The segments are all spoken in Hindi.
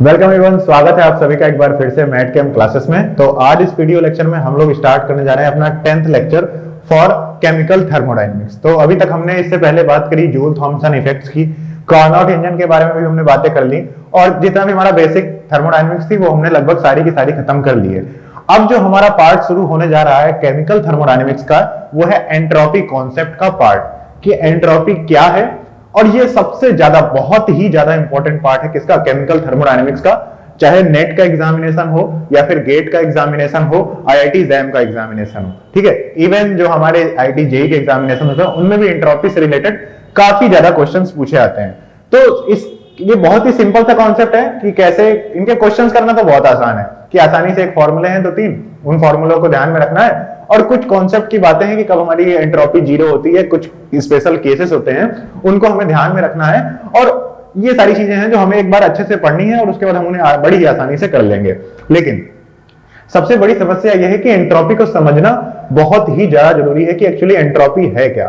वेलकम एवरीवन, स्वागत है आप सभी का एक बार फिर से मैट कैम्प क्लासेस में। तो आज इस वीडियो लेक्चर में हम लोग स्टार्ट करने जा रहे हैं अपना 10th lecture for chemical thermodynamics. तो अभी तक हमने इससे पहले बात करी जूल थॉमसन इफेक्ट्स की, कार्नोट इंजन के बारे में भी हमने बातें कर ली और जितना भी हमारा बेसिक थर्मोडायनेमिक्स थी वो हमने लगभग सारी की सारी खत्म कर ली है। अब जो हमारा पार्ट शुरू होने जा रहा है केमिकल थर्मोडायनेमिक्स का, वो है एंट्रोपी कॉन्सेप्ट का पार्ट कि एंट्रोपी क्या है। और ये सबसे ज्यादा बहुत ही ज्यादा इंपॉर्टेंट पार्ट है किसका, केमिकल थर्मोडायनेमिक्स का। चाहे नेट का एग्जामिनेशन हो या फिर गेट का एग्जामिनेशन हो, आईआईटी जैम का एग्जामिनेशन हो, ठीक है, इवन जो हमारे आईआईटी जेईई के एग्जामिनेशन होते हैं उनमें भी एंट्रोपी से रिलेटेड काफी ज्यादा क्वेश्चंस पूछे आते हैं। तो ये बहुत ही सिंपल सा कॉन्सेप्ट है कि कैसे इनके क्वेश्चंस करना तो बहुत आसान है कि आसानी से एक फॉर्मूले हैं 2-3, उन फॉर्मूलों को ध्यान में रखना है और कुछ कॉन्सेप्ट की बातें हैं कि कब हमारी एंट्रोपी जीरो होती है, कुछ स्पेशल केसेस होते हैं उनको हमें ध्यान में रखना है। और ये सारी चीजें हैं जो हमें एक बार अच्छे से पढ़नी है और उसके बाद हम उन्हें बड़ी ही आसानी से कर लेंगे। लेकिन सबसे बड़ी समस्या यह है कि एंट्रोपी को समझना बहुत ही ज्यादा जरूरी है कि एक्चुअली एंट्रोपी है क्या।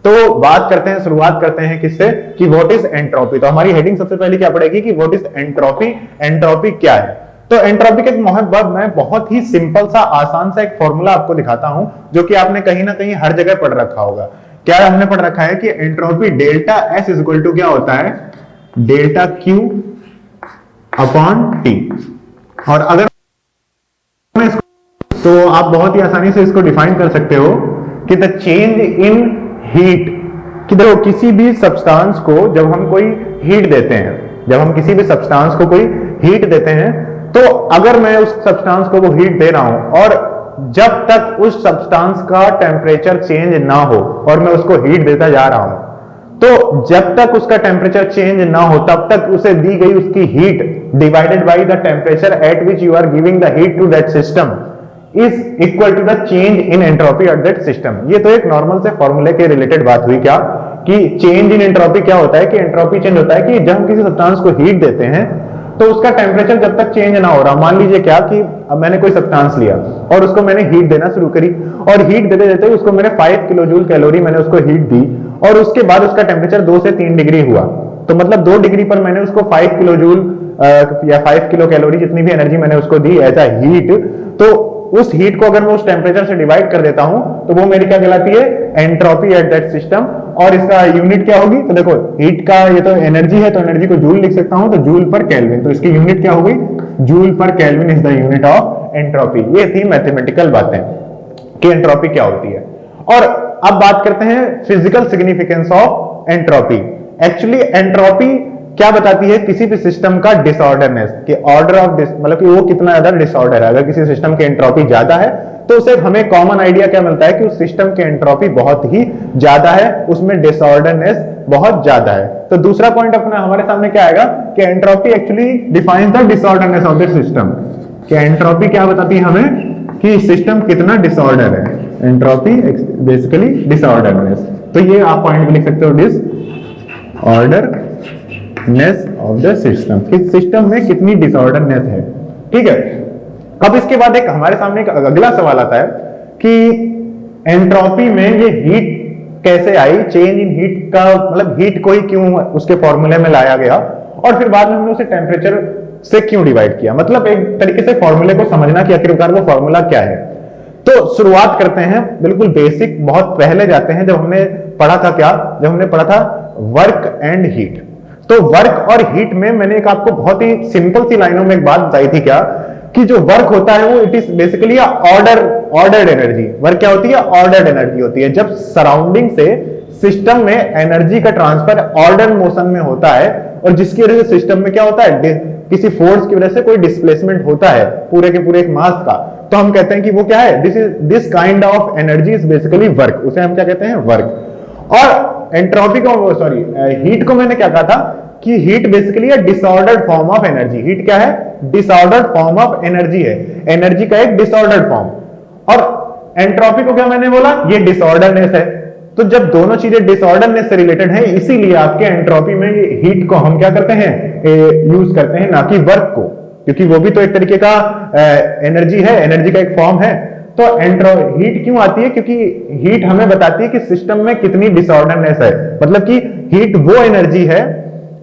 तो बात करते हैं, शुरुआत करते हैं किससे कि व्हाट इज एंट्रोपी। तो हमारी हेडिंग सबसे पहले क्या पड़ेगी कि व्हाट इज एंट्रोपी, एंट्रोपी क्या है। तो एंट्रोपी के मोहब्बत मैं बहुत ही सिंपल सा आसान सा एक फॉर्मूला आपको दिखाता हूं जो कि आपने कहीं ना कहीं हर जगह पढ़ रखा होगा। क्या हमने पढ़ रखा है कि entropy delta S is equal to क्या होता है, डेल्टा क्यू अपॉन टी। और अगर तो आप बहुत ही आसानी से इसको डिफाइन कर सकते हो कि द चेंज इन हीट, कि देखो किसी भी सब्सटेंस को जब हम कोई हीट देते हैं, जब हम किसी भी सब्सटेंस को कोई हीट देते हैं, तो अगर मैं उस सब्सटेंस को वो हीट दे रहा हूं और जब तक उस सब्सटेंस का टेम्परेचर चेंज ना हो और मैं उसको हीट देता जा रहा हूं, तो जब तक उसका टेम्परेचर चेंज ना हो तब तक उसे दी गई उसकी heat divided by the temperature at which you are giving the heat to that system is equal to the change in entropy at that system. ये तो एक नॉर्मल से फॉर्मूले के रिलेटेड बात हुई क्या कि चेंज इन एंट्रोपी क्या होता है कि एंट्रोपी चेंज होता है कि जब हम किसी सब्सटेंस को हीट देते हैं तो उसका टेम्परेचर जब तक चेंज ना हो रहा, मान लीजिए क्या कि अब मैंने कोई सब्सटेंस लिया और उसको मैंने हीट देना शुरू करी और हीट देते देते उसको मैंने 5 किलो जूल कैलोरी मैंने उसको हीट दी और उसके बाद उसका टेम्परेचर 2 से 3 डिग्री हुआ, तो मतलब 2 डिग्री पर मैंने उसको 5 किलो जूल या 5 किलो कैलोरी जितनी भी एनर्जी मैंने उसको दी एज अ हीट, तो उस हीट को अगर मैं उस टेम्परेचर से डिवाइड कर देता हूं तो वो मेरी क्या कहलाती है, एंट्रोपी एट दैट सिस्टम। और इसका यूनिट क्या होगी, तो देखो हीट का ये तो एनर्जी है तो एनर्जी को जूल लिख सकता हूं, तो जूल पर केल्विन, तो इसकी यूनिट क्या होगी, जूल पर kelvin is the unit of entropy. ये थी मैथमेटिकल बातें कि एंट्रोपी क्या होती है। और अब बात करते हैं physical significance of entropy. Actually entropy क्या बताती है, किसी भी सिस्टम का डिसऑर्डरनेस, कि ऑर्डर ऑफ मतलब कि वो कितना ज्यादा डिसऑर्डर है। अगर किसी सिस्टम की एंट्रोपी ज्यादा है तो उसे हमें कॉमन आइडिया क्या मिलता है कि उस सिस्टम की एंट्रोपी बहुत ही ज्यादा है, उसमें डिसऑर्डरनेस बहुत ज्यादा है। तो दूसरा पॉइंट अपना हमारे सामने क्या आएगा कि entropy actually defines the disorderness of the system, कि एंट्रोपी क्या बताती है हमें कि सिस्टम कितना डिसऑर्डर है, एंट्रोपी बेसिकली डिसऑर्डरनेस। तो ये आप पॉइंट भी लिख सकते हो, डिसऑर्डरनेस ऑफ द सिस्टम, कि सिस्टम में कितनी डिसऑर्डरनेस है, ठीक है। अब इसके बाद एक हमारे सामने एक अगला सवाल आता है कि एंट्रोपी में ये हीट कैसे आई, चेंज इन हीट का मतलब हीट को ही क्यों उसके फॉर्मूले में लाया गया और फिर बाद में हमने उसे टेम्परेचर से क्यों डिवाइड किया, मतलब एक तरीके से फॉर्मूले को समझना कि आखिरकार वो फॉर्मूला क्या है। तो शुरुआत करते हैं बिल्कुल बेसिक, बहुत पहले जाते हैं जब हमने पढ़ा था क्या, जब हमने पढ़ा था वर्क एंड हीट। तो वर्क और हीट में मैंने एक आपको बहुत ही सिंपल सी लाइनों में एक बात बताई थी क्या कि जो वर्क होता है वो it is basically ordered energy. Work क्या होती है, ऑर्डर्ड एनर्जी होती है। जब सराउंडिंग से सिस्टम में एनर्जी का ट्रांसफर ऑर्डर मोशन में होता है और जिसकी वजह से सिस्टम में क्या होता है, किसी फोर्स की वजह से कोई डिस्प्लेसमेंट होता है पूरे के पूरे एक मास का, तो हम कहते हैं कि वो क्या है, this kind of energy is basically work, उसे हम क्या कहते हैं, वर्क। और एंट्रोपी को हीट को मैंने क्या कहा था कि heat basically disordered form of energy. Heat क्या है, डिसऑर्डर्ड फॉर्म ऑफ एनर्जी है, एनर्जी का एक डिसऑर्डर्ड फॉर्म। और एंट्रोपी को क्या मैंने बोला, ये डिसऑर्डरनेस है। तो जब दोनों चीजें डिसऑर्डरनेस से रिलेटेड है, इसीलिए आपके एंट्रोपी में हीट को हम क्या करते हैं, यूज करते हैं, ना कि वर्क को, क्योंकि वो भी तो एक तरीके का एनर्जी है, एनर्जी का एक फॉर्म है। तो हीट क्यों आती है, क्योंकि हीट हमें बताती है कि सिस्टम में कितनी डिसऑर्डरनेस है, मतलब कि हीट वो एनर्जी है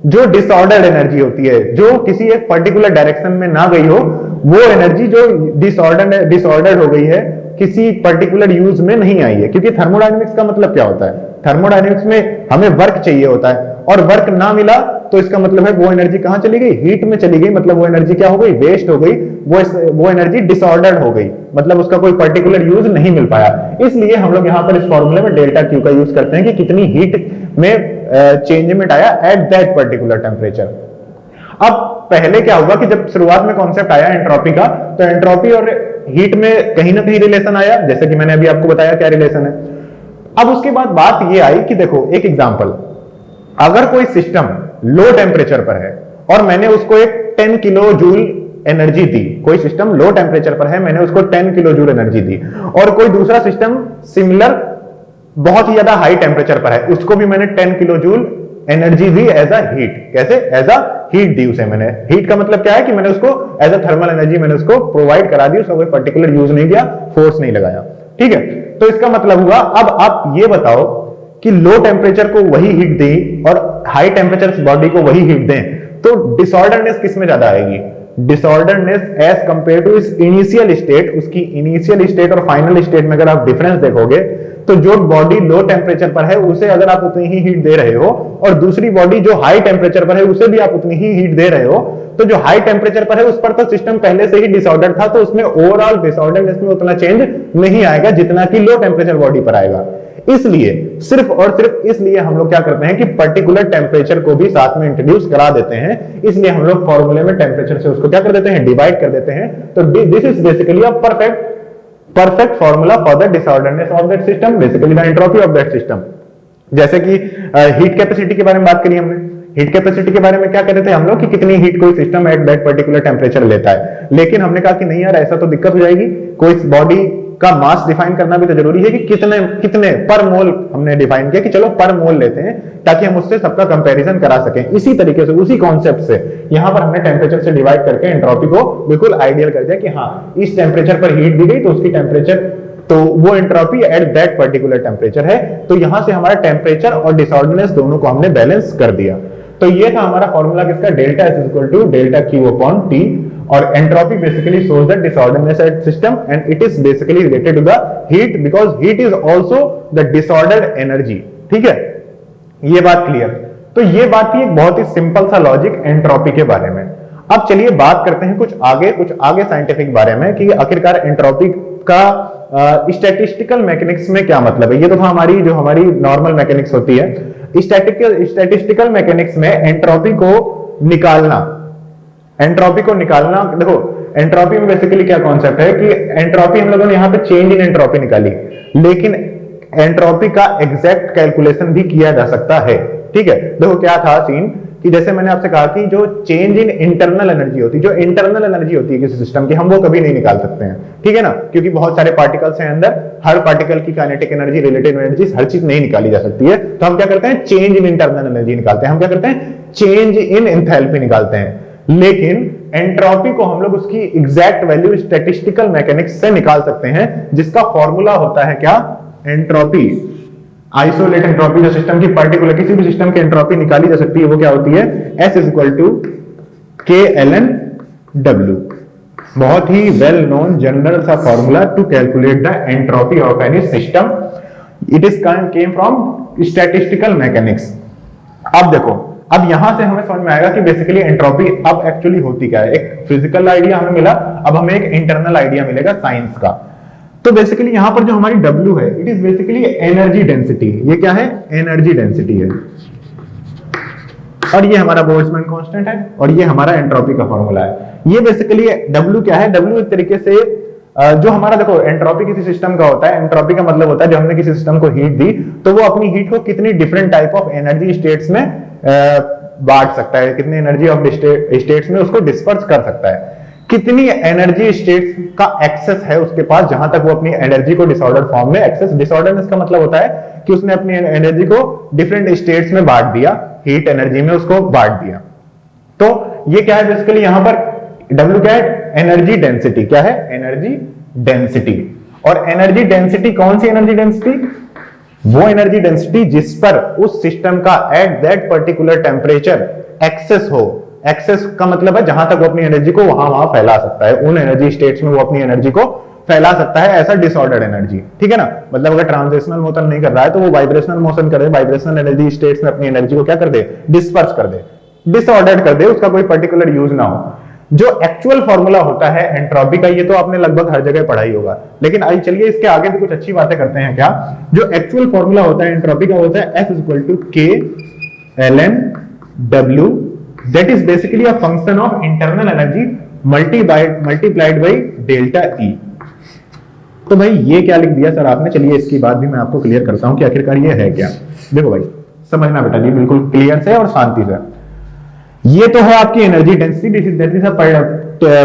जो डिसऑर्डर्ड एनर्जी होती है, जो किसी एक पर्टिकुलर डायरेक्शन में ना गई हो, वो एनर्जी जो डिसऑर्डर्ड हो गई है, किसी पर्टिकुलर यूज में नहीं आई है। क्योंकि थर्मोडायनेमिक्स का मतलब क्या होता है, थर्मोडायनेमिक्स में हमें वर्क चाहिए होता है, और वर्क ना मिला तो इसका मतलब है वो एनर्जी कहां चली गई, हीट में चली गई, मतलब वो एनर्जी क्या हो गई, वेस्ट हो गई, वो एनर्जी डिसऑर्डर्ड हो गई, मतलब उसका कोई पर्टिकुलर यूज नहीं मिल पाया। इसलिए हम लोग यहां पर इस फॉर्मूले में डेल्टा क्यू का यूज करते हैं कि कितनी हीट में चेंजमेंट आया एट दैट पर्टिकुलर टेम्परेचर। अब पहले क्या हुआ कि जब शुरुआत में कॉन्सेप्ट आया एंट्रोपी का, तो एंट्रोपी और हीट में कहीं ना कहीं रिलेशन आया, जैसे कि मैंने अभी आपको बताया क्या रिलेशन है। अब उसके बाद बात ये आई कि देखो एक एग्जांपल, अगर कोई सिस्टम लो टेम्परेचर पर है और मैंने उसको एक 10 किलो जूल एनर्जी दी, कोई सिस्टम लो टेम्परेचर पर है, मैंने उसको 10 किलो जूल एनर्जी दी, और कोई दूसरा सिस्टम सिमिलर बहुत ही ज्यादा हाई टेम्परेचर पर है, उसको भी मैंने 10 किलो जूल एनर्जी दी एज अ हीट। कैसे, एज अ हीट दी उसे मैंने। हीट का मतलब क्या है कि मैंने उसको एज अ थर्मल एनर्जी मैंने उसको प्रोवाइड करा दी, उसका कोई पर्टिकुलर यूज नहीं किया, फोर्स नहीं लगाया। ठीक है, तो इसका मतलब हुआ, अब आप ये बताओ कि लो टेम्परेचर को वही हीट दें और हाई टेम्परेचर बॉडी को वही हीट दें, तो डिसऑर्डरनेस किस में ज्यादा आएगी, डिसऑर्डरनेस एज कंपेयर टू इस इनिशियल स्टेट, उसकी इनिशियल स्टेट और फाइनल स्टेट में अगर आप डिफरेंस देखोगे, तो जो बॉडी लो टेम्परेचर पर है उसे अगर आप उतनी ही हीट दे रहे हो, और दूसरी बॉडी जो हाई टेम्परेचर पर है उसे भी आप उतनी ही हीट दे रहे हो, तो जो हाई टेम्परेचर पर है उस पर तो सिस्टम पहले से ही डिसऑर्डर था, तो उसमें ओवरऑल डिसऑर्डरनेस में उतना चेंज नहीं आएगा जितना कि लो टेम्परेचर बॉडी पर आएगा। इसलिए सिर्फ और सिर्फ इसलिए हम लोग क्या करते हैं कि पर्टिकुलर टेम्परेचर को भी साथ में इंट्रोड्यूस करा देते हैं, इसलिए हम लोग फॉर्मूले में टेम्परेचर से उसको क्या कर देते हैं, डिवाइड कर देते हैं। तो this is basically a perfect formula for the disorderness of that system, basically the entropy of that system। जैसे कि हीट कैपेसिटी के बारे में बात करी हमने, हीट कैपेसिटी के बारे में क्या कह रहे थे हम लोग कि कितनी हीट कोई system eight that particular temperature लेता है, लेकिन हमने कहा कि नहीं यार ऐसा तो दिक्कत हो जाएगी, कोई बॉडी का मास डिफाइन करना भी तो जरूरी है कि कितने कितने पर मोल, हमने डिफाइन किया कि चलो पर मोल लेते हैं ताकि हम उससे सबका कंपैरिजन करा सकें। इसी तरीके से उसी कॉन्सेप्ट से यहां पर हमने टेम्परेचर से डिवाइड करके एंट्रोपी को बिल्कुल आइडियल कर दिया कि हाँ इस टेम्परेचर पर हीट दी गई तो उसकी टेम्परेचर, तो वो entropy at that particular temperature है। तो यहां से हमारा टेम्परेचर और डिसऑर्डरनेस दोनों को हमने बैलेंस कर दिया। तो ये था हमारा फॉर्मूला किसका, delta S equal to delta Q upon T, और entropy basically shows the disorderness at system and it is basically related to the heat because heat is also the disordered energy। ठीक है, ये बात क्लियर। तो ये बात थी एक बहुत ही सिंपल सा लॉजिक एंट्रोपी के बारे में। अब चलिए बात करते हैं कुछ आगे साइंटिफिक बारे में कि आखिरकार एंट्रोपी का स्टैटिस्टिकल मैकेनिक्स में क्या मतलब है। ये तो था हमारी जो हमारी नॉर्मल मैकेनिक्स होती है। स्टैटिस्टिकल मैकेनिक्स में एंट्रोपी को निकालना, देखो एंट्रोपी में बेसिकली क्या कॉन्सेप्ट है कि एंट्रोपी हम लोगों ने यहां पे चेंज इन एंट्रोपी निकाली, लेकिन एंट्रोपी का एग्जैक्ट कैलकुलेशन भी किया जा सकता है। ठीक है, देखो क्या था सीन कि जैसे मैंने आपसे कहा कि जो चेंज इन इंटरनल एनर्जी होती है, जो इंटरनल एनर्जी होती है किसी सिस्टम की, हम वो कभी नहीं निकाल सकते हैं। ठीक है ना, क्योंकि बहुत सारे पार्टिकल्स हैं अंदर, हर पार्टिकल की काइनेटिक एनर्जी, रिलेटिव एनर्जी, हर चीज नहीं निकाली जा सकती है। तो हम क्या करते हैं, चेंज इन इंटरनल एनर्जी निकालते हैं। हम क्या करते हैं, चेंज इन एंथैल्पी निकालते हैं। लेकिन एंट्रोपी को हम लोग उसकी एग्जैक्ट वैल्यू स्टैटिस्टिकल मैकेनिक्स से निकाल सकते हैं, जिसका फॉर्मूला होता है क्या, एंट्रोपी, आइसोलेट एंट्रोपी। जो सिस्टम की पर्टिकुलर किसी भी सिस्टम की एंट्रोपी निकाली जा सकती है वो क्या होती है, S is equal to KLN W। बहुत ही वेल नोन जनरल सा formula to calculate the entropy of any system. It is came from statistical mechanics. अब देखो, अब यहां से हमें समझ में आएगा कि बेसिकली एंट्रोपी अब एक्चुअली होती क्या है। एक फिजिकल आइडिया हमें मिला, अब हमें एक इंटरनल आइडिया मिलेगा साइंस का। तो बेसिकली यहां पर जो हमारी W है, it is basically energy density. ये क्या है, एनर्जी डेंसिटी है, और ये हमारा बोल्ट्जमैन कांस्टेंट है, और ये हमारा एंट्रोपी का फॉर्मूला है। ये बेसिकली W क्या है, W एक तरीके से जो हमारा, देखो एंट्रोपी किसी सिस्टम का होता है, एंट्रोपी का मतलब होता है जब हमने किसी सिस्टम को हीट दी तो वो अपनी हीट को कितनी different type of energy states में बांट सकता है, कितनी एनर्जी ऑफ स्टेट्स में उसको डिस्पर्स कर सकता है, कितनी एनर्जी स्टेट्स का एक्सेस है उसके पास, जहां तक वो अपनी एनर्जी को डिसऑर्डर फॉर्म में एक्सेस। डिसऑर्डरनेस का मतलब होता है कि उसने अपनी एनर्जी को डिफरेंट स्टेट्स में बांट दिया, हीट एनर्जी में उसको बांट दिया। तो ये क्या है बेसिकली, यहां पर W क्या है, एनर्जी डेंसिटी। क्या है, एनर्जी डेंसिटी। और एनर्जी डेंसिटी कौन सी एनर्जी डेंसिटी, वो एनर्जी डेंसिटी जिस पर उस सिस्टम का at that particular temperature access हो, एक्सेस का मतलब है जहां तक वो अपनी एनर्जी को वहां फैला सकता है, उन एनर्जी स्टेट्स में वो अपनी एनर्जी को फैला सकता है, ऐसा डिसऑर्डर्ड एनर्जी, ठीक है ना। मतलब अगर ट्रांजिशनल मोशन नहीं कर रहा है तो वो वाइब्रेशनल मोशन करे, वाइब्रेशनल एनर्जी स्टेट्स में अपनी एनर्जी को क्या कर दे, डिस्पर्स कर दे, डिसऑर्डर्ड कर दे, उसका कोई पर्टिकुलर यूज ना हो। जो एक्चुअल फॉर्मूला होता है एंट्रोपी का, ये तो आपने लगभग हर जगह पढ़ा ही होगा, लेकिन आइए चलिए इसके आगे भी कुछ अच्छी बातें करते हैं। क्या जो एक्चुअल फॉर्मूला होता है एंट्रोपी का होता है F equal to K ln W, that is basically a function of internal energy multiplied by delta E. तो भाई ये क्या लिख दिया सर आपने, चलिए इसकी बात भी मैं आपको क्लियर करता हूं कि आखिरकार ये है क्या। देखो भाई समझना बेटा जी बिल्कुल क्लियर से और शांति से। ये तो है आपकी energy density, that is a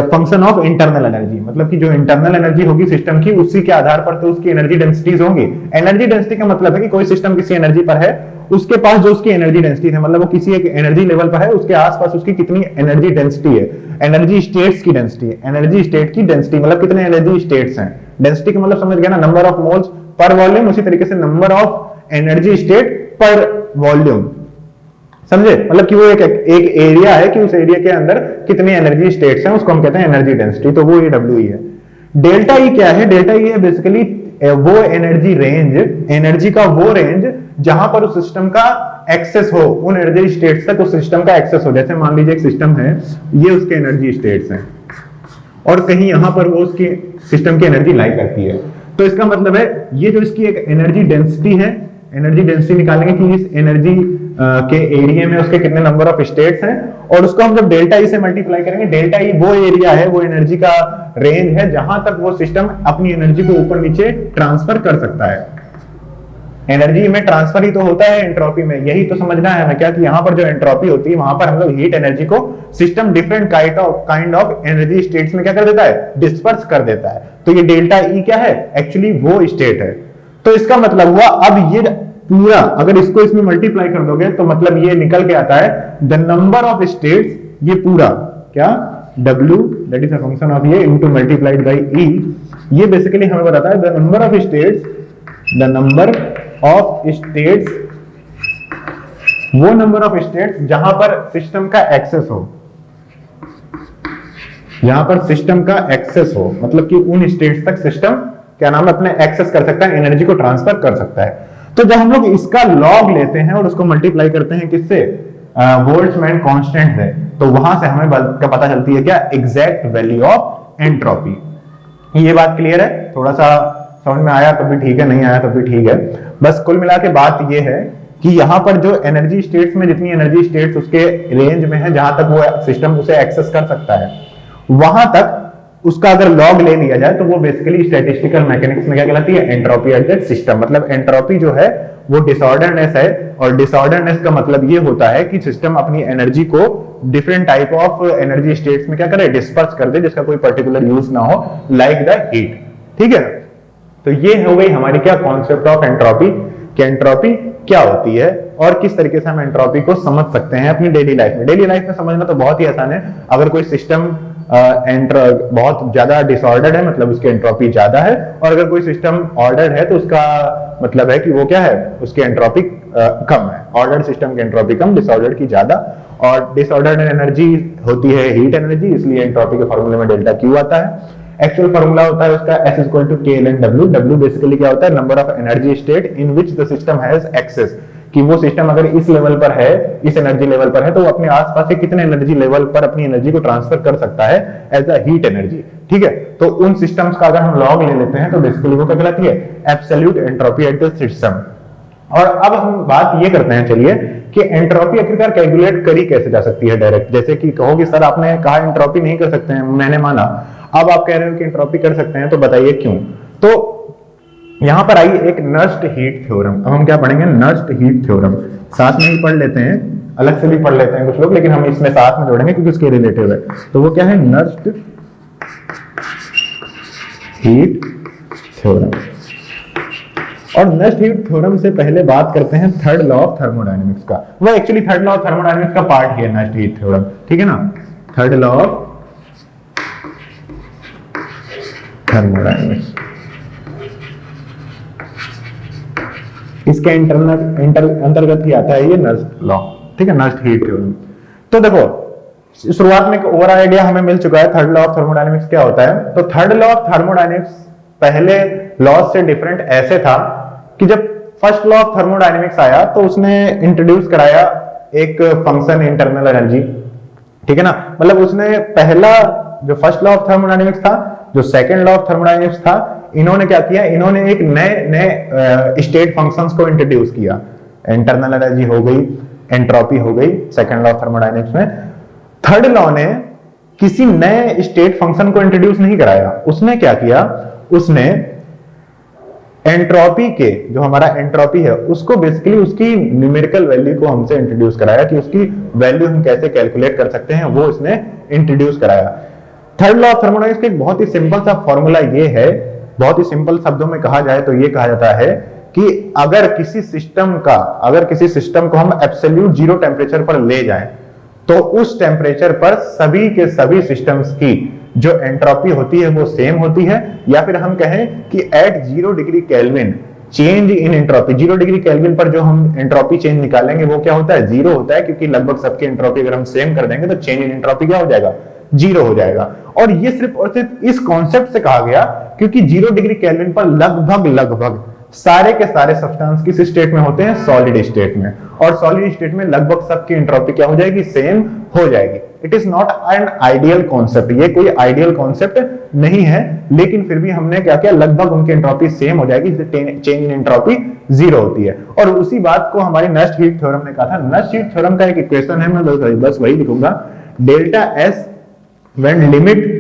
function of internal energy, मतलब कि जो इंटरनल एनर्जी होगी सिस्टम की उसी के आधार पर तो उसकी एनर्जी डेंसिटीज होंगी। एनर्जी डेंसिटी का मतलब है कि कोई सिस्टम किसी एनर्जी पर है, उसके पास जो उसकी एनर्जी डेंसिटी है, मतलब वो किसी एक एनर्जी लेवल पर है, उसके आसपास उसकी कितनी एनर्जी डेंसिटी है, एनर्जी स्टेट्स की डेंसिटी है, एनर्जी स्टेट की डेंसिटी मतलब कितने एनर्जी स्टेट्स हैं। डेंसिटी का मतलब समझ गया ना, number of moles per volume, उसी तरीके से नंबर ऑफ एनर्जी स्टेट पर वॉल्यूम, समझे, मतलब कि वो एक एरिया है कि उस एरिया के अंदर कितनी एनर्जी स्टेट्स हैं, उसको हम कहते हैं एनर्जी डेंसिटी। तो वो ये डब्ल्यू है। डेल्टा ई क्या है, डेल्टा ई है बेसिकली वो एनर्जी रेंज, एनर्जी का वो रेंज जहां पर उस सिस्टम का एक्सेस हो, उन एनर्जी स्टेट्स तक उस सिस्टम का एक्सेस हो। जैसे मान लीजिए एक सिस्टम है, ये उसके एनर्जी स्टेट्स हैं और कहीं यहां पर वो उसकी सिस्टम की एनर्जी लाई करती है, तो इसका मतलब है ये जो इसकी एक एनर्जी डेंसिटी है, एनर्जी डेंसिटी निकालेंगे कि इस एनर्जी के एरिया में उसके कितने नंबर ऑफ स्टेट्स हैं, और उसको हम जब डेल्टा ई से मल्टीप्लाई करेंगे, डेल्टा ई वो एरिया है, वो एनर्जी का रेंज है जहां तक वो सिस्टम अपनी एनर्जी को ऊपर नीचे ट्रांसफर कर सकता है। एनर्जी में ट्रांसफर ही तो होता है एंट्रोपी में, यही तो समझना है हमें क्या कि यहाँ पर जो एंट्रोपी होती है वहां पर हम लोग हीट एनर्जी को system different kind of energy states में क्या कर देता है, डिस्पर्स कर देता है। तो ये डेल्टा ई क्या है, एक्चुअली वो स्टेट है। तो इसका मतलब हुआ अब ये पूरा अगर इसको इसमें मल्टीप्लाई कर दोगे तो मतलब ये निकल के आता है द नंबर ऑफ स्टेट्स, ये पूरा क्या W that is a function of ये इनटू मल्टीप्लाइड बाय E, ये बेसिकली हमें बताता है the number of states, the number of states, वो नंबर ऑफ स्टेट्स जहां पर सिस्टम का एक्सेस हो, जहां पर सिस्टम का एक्सेस हो, मतलब कि उन स्टेट्स तक सिस्टम क्या नाम है अपने एक्सेस कर सकता है, एनर्जी को ट्रांसफर कर सकता है। तो जब हम लोग इसका लॉग लेते हैं और उसको मल्टीप्लाई करते हैं किससे, बोल्ट्जमैन कांस्टेंट से, तो वहां से हमें क्या पता चलती है, क्या एग्जैक्ट वैल्यू ऑफ एंट्रोपी। ये बात क्लियर है, थोड़ा सा समझ में आया तब भी ठीक है, नहीं आया तब भी ठीक है। बस कुल मिला के बात ये है कि यहां पर जो एनर्जी स्टेट्स में जितनी एनर्जी स्टेट्स उसके रेंज में है, जहां तक वो सिस्टम उसे एक्सेस कर सकता है, वहां तक उसका अगर लॉग ले लिया जाए तो वो बेसिकली स्टैटिस्टिकल मैकेनिक्स में क्या कहलाती है, एंट्रोपी एट दैट सिस्टम। मतलब एंट्रोपी जो है वो डिसऑर्डरनेस है, और डिसऑर्डरनेस का मतलब ये होता है कि सिस्टम अपनी एनर्जी को different type of energy states में क्या करे, डिस्पर्स कर दे, जिसका कोई पर्टिकुलर यूज ना हो, लाइक द हीट। ठीक है, तो ये हो गई हमारी क्या कॉन्सेप्ट ऑफ एंट्रोपी, कि एंट्रोपी क्या होती है और किस तरीके से हम एंट्रोपी को समझ सकते हैं अपनी डेली लाइफ में। डेली लाइफ में समझना तो बहुत ही आसान है। अगर कोई सिस्टम बहुत ज्यादा डिसऑर्डर्ड है मतलब उसकी एंट्रोपी ज्यादा है, और अगर कोई सिस्टम ऑर्डर्ड है तो उसका मतलब है कि वो क्या है, उसकी एंट्रोपी कम है। ऑर्डर्ड सिस्टम की एंट्रोपी कम, डिसऑर्डर्ड की ज्यादा। और डिसऑर्डर्ड एनर्जी होती है हीट एनर्जी, इसलिए एंट्रोपी के फॉर्मूले में डेल्टा क्यू आता है। एक्चुअल फॉर्मूला होता है उसका S equal to K ln W। W basically क्या होता है, number of energy state in which the system has access, कि वो सिस्टम अगर इस लेवल पर है, इस एनर्जी लेवल पर है, तो वो अपने आसपास से कितने एनर्जी लेवल पर अपनी एनर्जी को ट्रांसफर कर सकता है एज अ हीट एनर्जी। ठीक है, तो उन सिस्टम्स का अगर हम लॉग ले लेते हैं तो बेसिकली वो क्या कहलाती है, absolute entropy at the system. और अब हम बात ये करते हैं चलिए कि एंट्रोपी आखिरकार कैलकुलेट करी कैसे जा सकती है डायरेक्ट। जैसे कि कहोगे सर आपने कहा एंट्रोपी नहीं कर सकते हैं, मैंने माना, अब आप कह रहे हो कि एंट्रोपी कर सकते हैं, तो बताइए क्यों। तो यहां पर आइए एक नस्ट हीट थ्योरम, अब हम क्या पढ़ेंगे, नस्ट हीट थ्योरम। साथ में ही पढ़ लेते हैं, अलग से भी पढ़ लेते हैं कुछ लोग, लेकिन हम इसमें साथ में जोड़ेंगे क्योंकि उसके रिलेटिव है। तो वो क्या है, नस्ट हीट थ्योरम। और नस्ट हीट थ्योरम से पहले बात करते हैं थर्ड लॉ ऑफ थर्मोडायनेमिक्स का। वो actually third law of thermodynamics का पार्ट ही है नस्ट हीट थ्योरम, ठीक है ना। थर्ड लॉ ऑफ थर्मोडायनेमिक्स, इसके अंतर्गत ही आता है ये नस्ट लॉ, ठीक है, नस्ट हीट थ्योरम। तो देखो शुरुआत में एक ओवर आइडिया हमें मिल चुका है थर्ड लॉ ऑफ थर्मोडायनेमिक्स क्या होता है। तो थर्ड लॉ ऑफ थर्मोडायनेमिक्स पहले लॉ से डिफरेंट ऐसे था कि जब फर्स्ट लॉ ऑफ थर्मोडायनेमिक्स आया तो उसने इंट्रोड्यूस कराया एक फंक्शन इंटरनल एनर्जी, ठीक है ना। मतलब उसने पहला जो फर्स्ट लॉ ऑफ थर्मोडायनेमिक्स था, जो सेकंड लॉ ऑफ थर्मोडायनेमिक्स था, इन्होंने क्या किया, इन्होंने एक नए स्टेट फंक्शंस को इंट्रोड्यूस किया। इंटरनल एनर्जी हो गई, एंट्रोपी हो गई सेकंड लॉ ऑफ थर्मोडायनेमिक्स में। थर्ड लॉ ने किसी नए स्टेट फंक्शन को इंट्रोड्यूस नहीं कराया। उसने क्या किया, उसने एंट्रोपी के जो हमारा एंट्रोपी है उसको बेसिकली उसकी न्यूमेरिकल वैल्यू को हमसे इंट्रोड्यूस कराया कि उसकी वैल्यू हम कैसे कैलकुलेट कर सकते हैं, वो इसने इंट्रोड्यूस कराया। थर्ड लॉ ऑफ थर्मोडायनेमिक्स का एक बहुत ही सिंपल सा फॉर्मूला ये है, बहुत ही सिंपल शब्दों में कहा जाए तो ये कहा जाता है कि अगर किसी सिस्टम को हम एब्सोल्यूट जीरो टेम्परेचर पर ले जाएं तो उस टेम्परेचर पर सभी के सभी सिस्टम्स की जो एंट्रोपी होती है वो सेम होती है, या फिर हम कहें कि at 0 degree kelvin change in entropy, 0 degree kelvin पर जो हम एंट्रोपी चेंज निकालेंगे वो क्या होता है, जीरो होता है, क्योंकि लगभग सबकी एंट्रोपी अगर हम सेम कर देंगे तो चेंज इन एंट्रोपी क्या हो जाएगा, जीरो हो जाएगा। और ये सिर्फ और सिर्फ इस कॉन्सेप्ट से कहा गया क्योंकि 0 डिग्री केल्विन पर लगभग सारे के सारे सब्सटेंस किस स्टेट में होते हैं, सॉलिड स्टेट में, और सॉलिड स्टेट में लगभग सबकी एंट्रोपी क्या हो जाएगी, सेम हो जाएगी। It is not an ideal concept, ये कोई आइडियल कॉन्सेप्ट नहीं है, लेकिन फिर भी हमने क्या किया, लगभग उनकी एंट्रोपी सेम हो जाएगी, चेंज इन एंट्रोपी जीरो होती है। और उसी बात को हमारी नस्ट हीट थ्योरम ने कहा था। नस्ट हीट थ्योरम का एक इक्वेशन है, मैं बस वही लिखूंगा, delta S when limit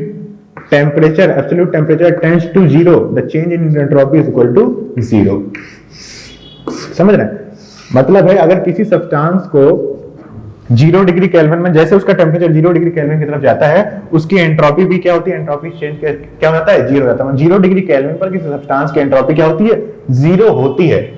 temperature, absolute temperature tends to zero, the change in entropy is equal to zero। समझ रहे हैं, मतलब है अगर किसी सब्सटेंस को 0 डिग्री केल्विन में, जैसे उसका टेम्परेचर 0 डिग्री केल्विन की तरफ जाता है, उसकी एंट्रोपी भी क्या होती है, एंट्रोपी चेंज क्या हो जाता है, जीरो हो जाता है। 0 डिग्री केल्विन पर किसी सब्सटेंस की एंट्रोपी क्या होती है, जीरो होती है।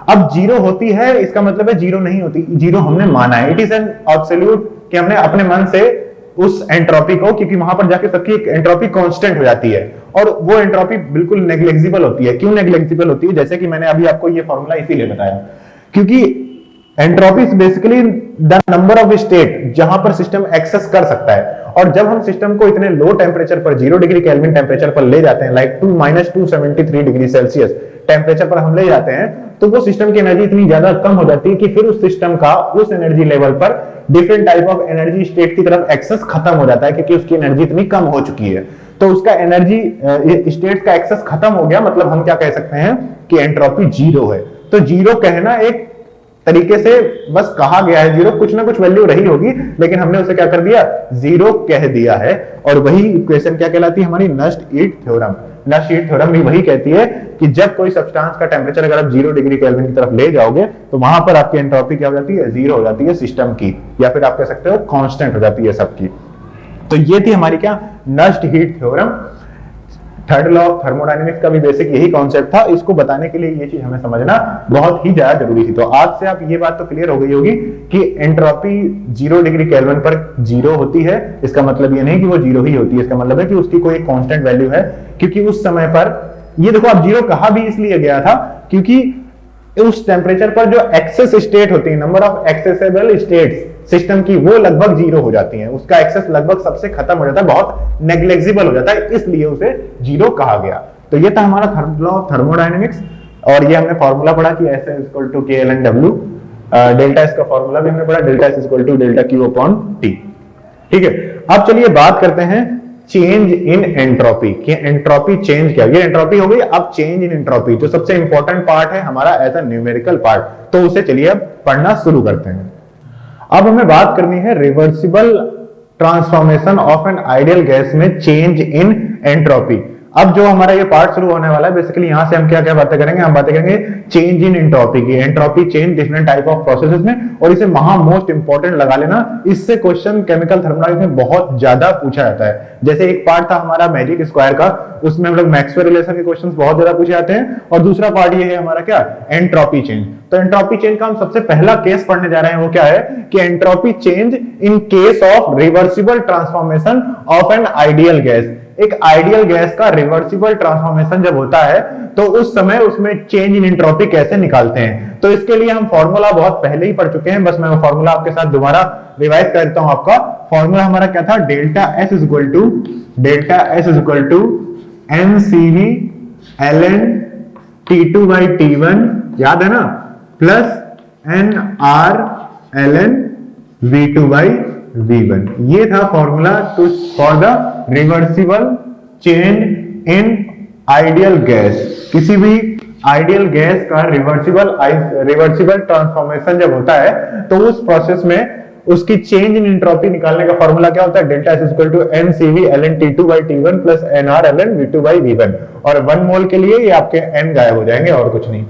अब जीरो होती है इसका मतलब है जीरो नहीं होती, जीरो हमने माना है, इट इज एन एब्सोल्यूट, कि हमने अपने मन से उस एंट्रोपी को, क्योंकि वहां पर जाके सबकी एंट्रोपी कांस्टेंट हो जाती है और वो एंट्रोपी बिल्कुल नेग्लेक्सिबल होती है। क्यों नेग्लेक्सिबल होती है, जैसे कि मैंने अभी आपको ये फॉर्मूला इसीलिए बताया क्योंकि entropy is basically the number of state जहां पर सिस्टम एक्सेस कर सकता है। और जब हम सिस्टम को इतने लो टेम्परेचर पर, 0 डिग्री केल्विन टेम्परेचर पर ले जाते हैं, लाइक -273 डिग्री सेल्सियस टेम्परेचर पर हम ले जाते हैं, तो वो सिस्टम की एनर्जी इतनी ज्यादा कम हो जाती है कि फिर उस सिस्टम का उस एनर्जी लेवल पर different type of energy state की तरफ एक्सेस खत्म हो जाता है, क्योंकि उसकी एनर्जी इतनी कम हो चुकी है। तो उसका एनर्जी स्टेट का एक्सेस खत्म हो गया, मतलब हम क्या कह सकते हैं कि एंट्रोपी जीरो है। तो जीरो कहना एक तरीके से बस कहा गया है, जीरो कुछ ना कुछ वैल्यू रही होगी, लेकिन हमने उसे क्या कर दिया, जीरो कह दिया है। और वही इक्वेशन क्या कहलाती है, हमारी Nernst heat theorem. Nernst heat theorem भी वही कहती है कि जब कोई सब्सटेंस का टेम्परेचर अगर आप 0 डिग्री केल्विन की तरफ ले जाओगे तो वहां पर आपकी एंट्रोपी क्या हो जाती है, जीरो हो जाती है सिस्टम की, या फिर आप कह सकते हो कांस्टेंट हो जाती है सबकी। तो ये थी हमारी क्या, Nernst heat theorem. Third law of thermodynamics का भी बेसिक यही कॉन्सेप्ट था। इसको बताने के लिए ये चीज हमें समझना बहुत ही ज्यादा जरूरी थी। तो आज से आप ये बात तो क्लियर हो गई होगी कि एंट्रोपी 0 डिग्री केल्विन पर जीरो होती है। इसका मतलब ये नहीं कि वो जीरो ही होती है, इसका मतलब है कि उसकी कोई कांस्टेंट वैल्यू है, क्योंकि उस समय पर ये देखो, अब जीरो कहा भी इसलिए गया था क्योंकि उस टेम्परेचर पर जो एक्सेस स्टेट होती है, number of accessible states system की, वो लगभग जीरो हो जाती हैं, उसका एक्सेस लगभग सबसे खत्म हो जाता है, बहुत नेग्लेक्सिबल हो जाता है, इसलिए उसे जीरो कहा गया। तो ये था हमारा थर्ड लॉ ऑफ थर्मोडायनेमिक्स, और ये हमने फॉर्मूला पढ़ा कि S is equal to K L N W, delta S का फॉर्मूला भी हमने पढ़ा, delta S is equal to delta Q upon T. ठीक है, अब चलिए बात करते हैं चेंज इन एंट्रोपी, कि एंट्रोपी चेंज क्या, ये एंट्रोपी हो गई। अब चेंज इन एंट्रोपी जो सबसे इंपॉर्टेंट पार्ट है हमारा एज अ न्यूमेरिकल पार्ट, तो उसे चलिए अब पढ़ना शुरू करते हैं। अब हमें बात करनी है reversible transformation of an ideal gas में चेंज इन एंट्रोपी। अब जो हमारा ये पार्ट शुरू होने वाला है, बेसिकली यहां से हम क्या क्या बातें करेंगे, हम बातें करेंगे चेंज इन एंट्रोपी की, entropy change different type of processes में, और इसे महा मोस्ट इंपॉर्टेंट लगा लेना, इससे क्वेश्चन केमिकल थर्मोडायनेमिक्स में बहुत ज्यादा पूछा जाता है। जैसे एक पार्ट था हमारा मैजिक स्क्वायर का, उसमें हम लोग मैक्सवेल रिलेशन के क्वेश्चंस बहुत ज्यादा पूछे जाते हैं, और दूसरा पार्ट ये है हमारा क्या, एंट्रोपी चेंज। तो एंट्रोपी चेंज का हम सबसे पहला केस पढ़ने जा रहे हैं, वो क्या है कि entropy change in case of reversible transformation of an ideal gas, एक आइडियल गैस का रिवर्सिबल ट्रांसफॉर्मेशन जब होता है तो उस समय उसमें चेंज इन एंट्रोपी कैसे निकालते हैं। तो इसके लिए हम फॉर्मूला बहुत पहले ही पढ़ चुके हैं, बस मैं वो फॉर्मूला आपके साथ दोबारा रिवाइज करता हूं। आपका फॉर्मूला हमारा क्या था, delta S is equal to N C V ln T2 by T1, याद है ना, plus N R ln V2 by V1। ये था formula for the reversible change in ideal gas. किसी भी आइडियल गैस का रिवर्सिबल ट्रांसफॉर्मेशन जब होता है तो उस प्रोसेस में उसकी चेंज इन एंट्रोपी निकालने का फॉर्मूला क्या होता है, delta S equal to N C V ln T2 by T1 plus N R ln V2 by V1। और 1 मोल के लिए ये आपके n गायब हो जाएंगे और कुछ नहीं।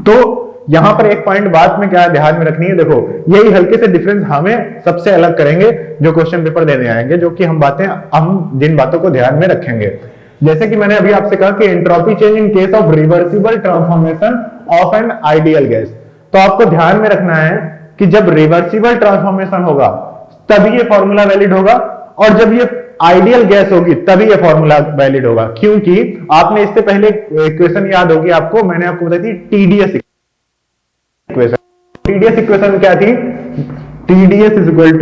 तो यहां पर एक पॉइंट बात में क्या ध्यान में रखनी है, देखो यही हल्के से डिफरेंस हमें सबसे अलग करेंगे जो क्वेश्चन पेपर देने आएंगे, जो कि हम जिन बातों को ध्यान में रखेंगे। जैसे कि मैंने अभी आपसे कहा कि entropy change in case of reversible transformation of an ideal gas, तो आपको ध्यान में रखना है कि जब रिवर्सिबल ट्रांसफॉर्मेशन होगा तभी ये फॉर्मूला वैलिड होगा, और जब ये आइडियल गैस होगी तभी ये फॉर्मूला वैलिड होगा। क्योंकि आपने इससे पहले इक्वेशन याद होगी आपको, मैंने आपको बताई थी टीडीएस इक्वेशन। टीडीएस इक्वेशन क्या थी, टीडीएस इक्वेशन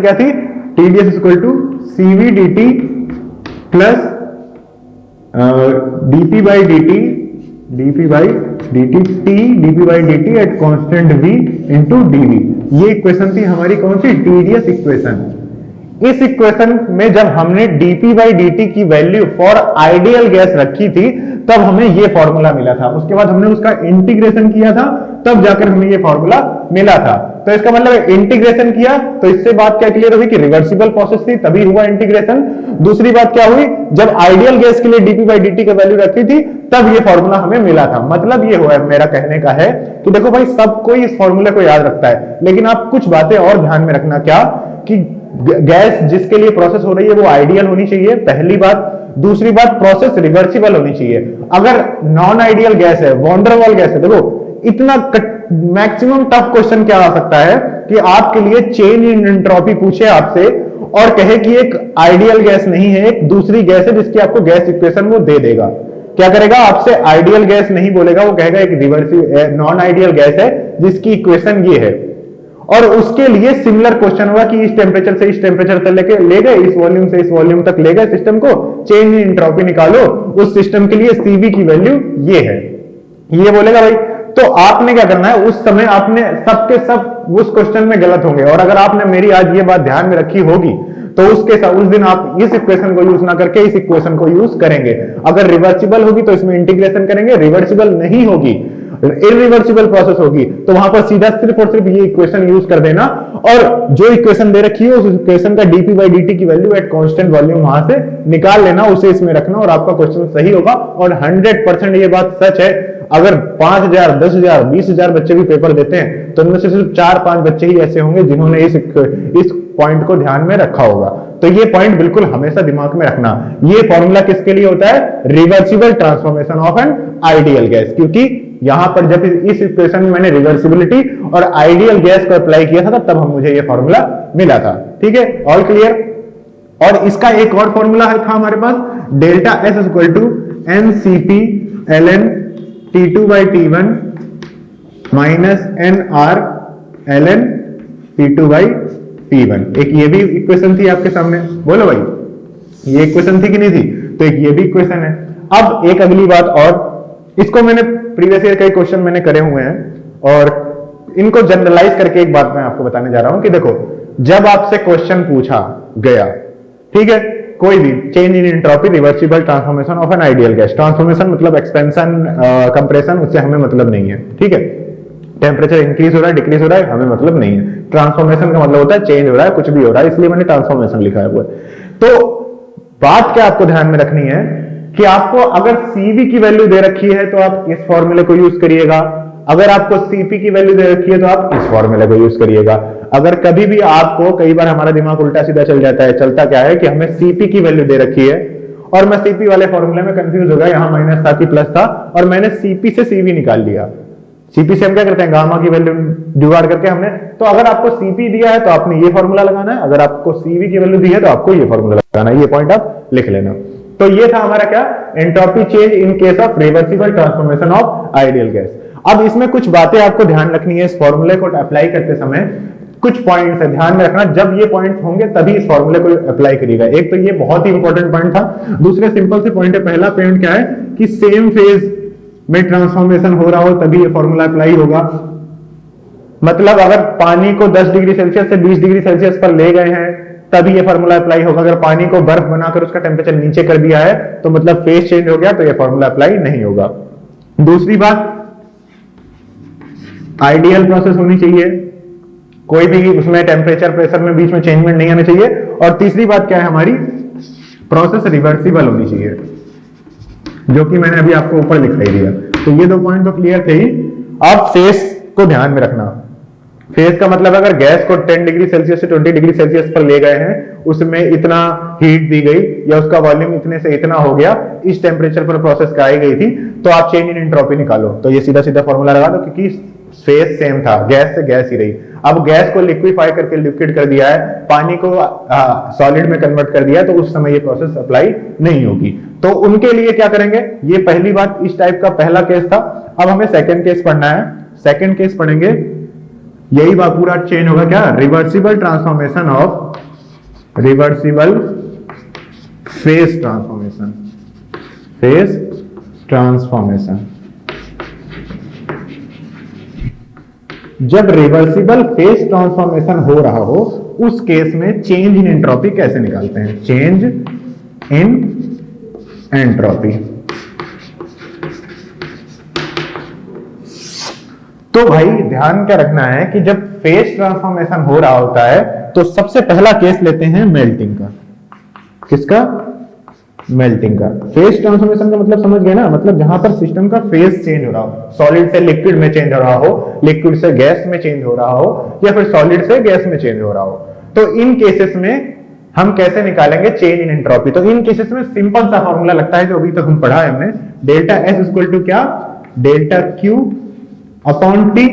क्या थी, T D S equal to C V D T plus D P by T D P by D at constant v into D V. ये इक्वेशन थी हमारी कौन सी, टीडीएस इक्वेशन। इस इक्वेशन में जब हमने dp बाई dt की वैल्यू फॉर आइडियल गैस रखी थी तब हमें ये फॉर्मूला मिला था। उसके बाद हमने उसका इंटीग्रेशन किया था तब जाकर हमें ये फॉर्मूला मिला था। तो इसका मतलब इंटीग्रेशन किया तो इससे बात क्या क्लियर हुई कि रिवर्सिबल प्रोसेस थी तभी हुआ इंटीग्रेशन। दूसरी बात क्या हुई, जब आइडियल गैस के लिए dp बाई dt की वैल्यू रखी थी तब ये फॉर्मूला हमें मिला था। मतलब ये हुआ, मेरा कहने का है कि देखो भाई सब कोई इस फॉर्मूले को याद रखता है, लेकिन आप कुछ बातें और ध्यान में रखना, क्या कि गैस जिसके लिए प्रोसेस हो रही है वो आइडियल होनी चाहिए, पहली बात। दूसरी बात, प्रोसेस रिवर्सिबल होनी चाहिए। अगर नॉन आइडियल गैस है, वॉन्डरवॉल गैस है, देखो इतना मैक्सिमम टफ क्वेश्चन क्या आ सकता है कि आपके लिए चेंज इन एंट्रोपी पूछे आपसे और कहे कि एक आइडियल गैस नहीं है, एक दूसरी गैस है जिसकी आपको गैस इक्वेशन वो दे देगा। क्या करेगा, आपसे आइडियल गैस नहीं बोलेगा, वो कहेगा एक रिवर्सिबल नॉन आइडियल गैस है जिसकी इक्वेशन ये है। और उसके लिए सिमिलर क्वेश्चन होगा कि इस टेम्परेचर से इस टेम्परेचर तक लेके ले गए, इस वॉल्यूम से इस वॉल्यूम तक ले गए सिस्टम को, चेंज इन एंट्रोपी निकालो, उस सिस्टम के लिए सीवी की वैल्यू ये है, ये बोलेगा भाई। तो आपने क्या करना है, उस समय आपने सबके सब उस क्वेश्चन में गलत होंगे। और अगर आपने मेरी आज ये बात ध्यान में रखी होगी तो उसके साथ उस दिन आप इस इक्वेशन को यूज ना करके इस इक्वेशन को यूज करेंगे। अगर रिवर्सिबल होगी तो इसमें इंटीग्रेशन करेंगे, रिवर्सिबल नहीं होगी, इरिवर्सिबल प्रोसेस होगी तो वहां पर सीधा सिर्फ और सिर्फ ये इक्वेशन यूज कर देना, और जो इक्वेशन दे रखी है उस इक्वेशन का dp बाई dt की वैल्यू एट कांस्टेंट वॉल्यूम वहां से निकाल लेना, उसे इसमें रखना और आपका क्वेश्चन सही होगा। और 100% ये बात सच है, अगर 5000 10,000 20,000 बच्चे भी पेपर देते हैं तो उनमें से सिर्फ 4-5 बच्चे ही ऐसे होंगे जिन्होंने इस पॉइंट को ध्यान में रखा होगा। तो ये पॉइंट बिल्कुल हमेशा दिमाग में रखना। ये फॉर्मूला किसके लिए होता है, reversible transformation of an ideal gas, क्योंकि यहां पर जब इस इक्वेशन में मैंने रिवर्सिबिलिटी और आइडियल गैस को अप्लाई किया था तब हम मुझे ये फॉर्मूला मिला था। ठीक है, ऑल क्लियर। और इसका एक और फॉर्मूला था हमारे पास, delta S equal to n C p ln T2 by T1 minus NR ln P2 by T1। एक ये भी इक्वेशन थी आपके सामने, बोलो भाई ये इक्वेशन थी कि नहीं थी, तो एक ये भी इक्वेशन है। अब एक अगली बात, और इसको मैंने प्रीवियस ईयर कई क्वेश्चन मैंने करे हुए हैं और इनको जनरलाइज करके एक बात मैं आपको बताने जा रहा हूं कि देखो जब आपसे क्वेश्चन पूछा गया, ठीक है, कोई भी change in entropy reversible transformation of an ideal gas, transformation मतलब एक्सपेंशन कंप्रेशन, उससे हमें मतलब नहीं है, ठीक है। टेम्परेचर इंक्रीज हो रहा है डिक्रीज हो रहा है हमें मतलब नहीं है, ट्रांसफॉर्मेशन का मतलब होता है चेंज हो रहा है, कुछ भी हो रहा है, इसलिए मैंने ट्रांसफॉर्मेशन लिखा है वो। तो बात क्या आपको ध्यान में रखनी है कि आपको अगर सीवी की वैल्यू दे रखी है तो आप इस फॉर्मूले को यूज करिएगा, अगर आपको सीपी की वैल्यू दे रखी है तो आप इस फॉर्मूले को यूज करिएगा। अगर कभी भी आपको, कई बार हमारा दिमाग उल्टा सीधा चल जाता है, चलता क्या है कि हमें सीपी की वैल्यू दे रखी है और मैं सीपी वाले फॉर्मूले में कंफ्यूज हो गया, यहां माइनस था कि प्लस था और मैंने सीपी से सीवी निकाल लिया, सीपी से हम क्या करते हैं, गामा की वैल्यू जुगाड़ करके हमने, तो अगर आपको सीपी दिया है तो आपने ये फॉर्मूला लगाना है, अगर आपको सीवी की वैल्यू दी है तो आपको ये फॉर्मूला लगाना है, ये पॉइंट आप लिख लेना। तो ये था हमारा क्या, entropy change in case of reversible transformation of ideal gas. अब इसमें कुछ बातें आपको ध्यान रखनी है इस फॉर्मूले को अप्लाई करते समय, कुछ पॉइंट्स है ध्यान में रखना, जब ये पॉइंट्स होंगे तभी इस फॉर्मूले को अप्लाई करिएगा। एक तो ये बहुत ही इंपॉर्टेंट पॉइंट था, दूसरे सिंपल से पॉइंट है, पहला पॉइंट क्या है कि सेम फेज में ट्रांसफॉर्मेशन हो रहा हो तभी ये फॉर्मूला अप्लाई होगा। मतलब अगर पानी को 10 डिग्री सेल्सियस से 20 डिग्री सेल्सियस पर ले गए हैं तभी ये फॉर्मूला अप्लाई होगा। अगर पानी को बर्फ बनाकर उसका टेम्परेचर नीचे कर दिया है तो मतलब फेज चेंज हो गया तो ये फॉर्मूला अप्लाई नहीं होगा। दूसरी बात, आइडियल प्रोसेस होनी चाहिए, कोई भी उसमें टेम्परेचर प्रेशर में बीच में चेंजमेंट नहीं आना चाहिए। और तीसरी बात क्या है हमारी, प्रोसेस रिवर्सिबल होनी चाहिए, जो कि मैंने अभी आपको ऊपर दिखाई दिया। तो ये 2 पॉइंट तो क्लियर थे ही। अब फेस को ध्यान में रखना, फेज का मतलब अगर गैस को 10 डिग्री सेल्सियस से 20 डिग्री सेल्सियस पर ले गए हैं, उसमें इतना हीट दी गई या उसका वॉल्यूम इतने से इतना हो गया, इस टेम्परेचर पर प्रोसेस कराई गई थी, तो आप चेंज इन एंट्रोपी निकालो। तो ये सीधा सीधा फॉर्मूला लगा दो, क्योंकि फेज सेम था, गैस से गैस ही रही। अब गैस को लिक्विफाई करके लिक्विड कर दिया है, पानी को सॉलिड में कन्वर्ट कर दिया है, तो उस समय ये प्रोसेस अप्लाई नहीं होगी। तो उनके लिए क्या करेंगे, ये पहली बात, इस टाइप का पहला केस था। अब हमें सेकंड केस पढ़ना है। सेकंड केस पढ़ेंगे, यही बात पूरा चेंज होगा क्या, reversible transformation of, reversible phase transformation, phase transformation. जब रिवर्सिबल फेज ट्रांसफॉर्मेशन हो रहा हो उस केस में चेंज इन एंट्रोपी कैसे निकालते हैं, चेंज इन एंट्रोपी। तो भाई ध्यान क्या रखना है कि जब फेज ट्रांसफॉर्मेशन हो रहा होता है तो सबसे पहला केस लेते हैं मेल्टिंग का। किसका, मेल्टिंग का। फेज ट्रांसफॉर्मेशन का मतलब समझ गए ना, मतलब जहां पर सिस्टम का फेज चेंज हो रहा हो, सॉलिड से लिक्विड में चेंज हो रहा हो, लिक्विड से गैस में चेंज हो रहा हो, या फिर सॉलिड से गैस में चेंज हो रहा हो। तो इन केसेस में हम कैसे निकालेंगे चेंज इन एंट्रोपी। तो इन केसेस में सिंपल सा फॉर्मूला लगता है जो अभी तक हम पढ़ा है हमने, डेल्टा एस इक्वल टू क्या, डेल्टा क्यू अपॉन टी।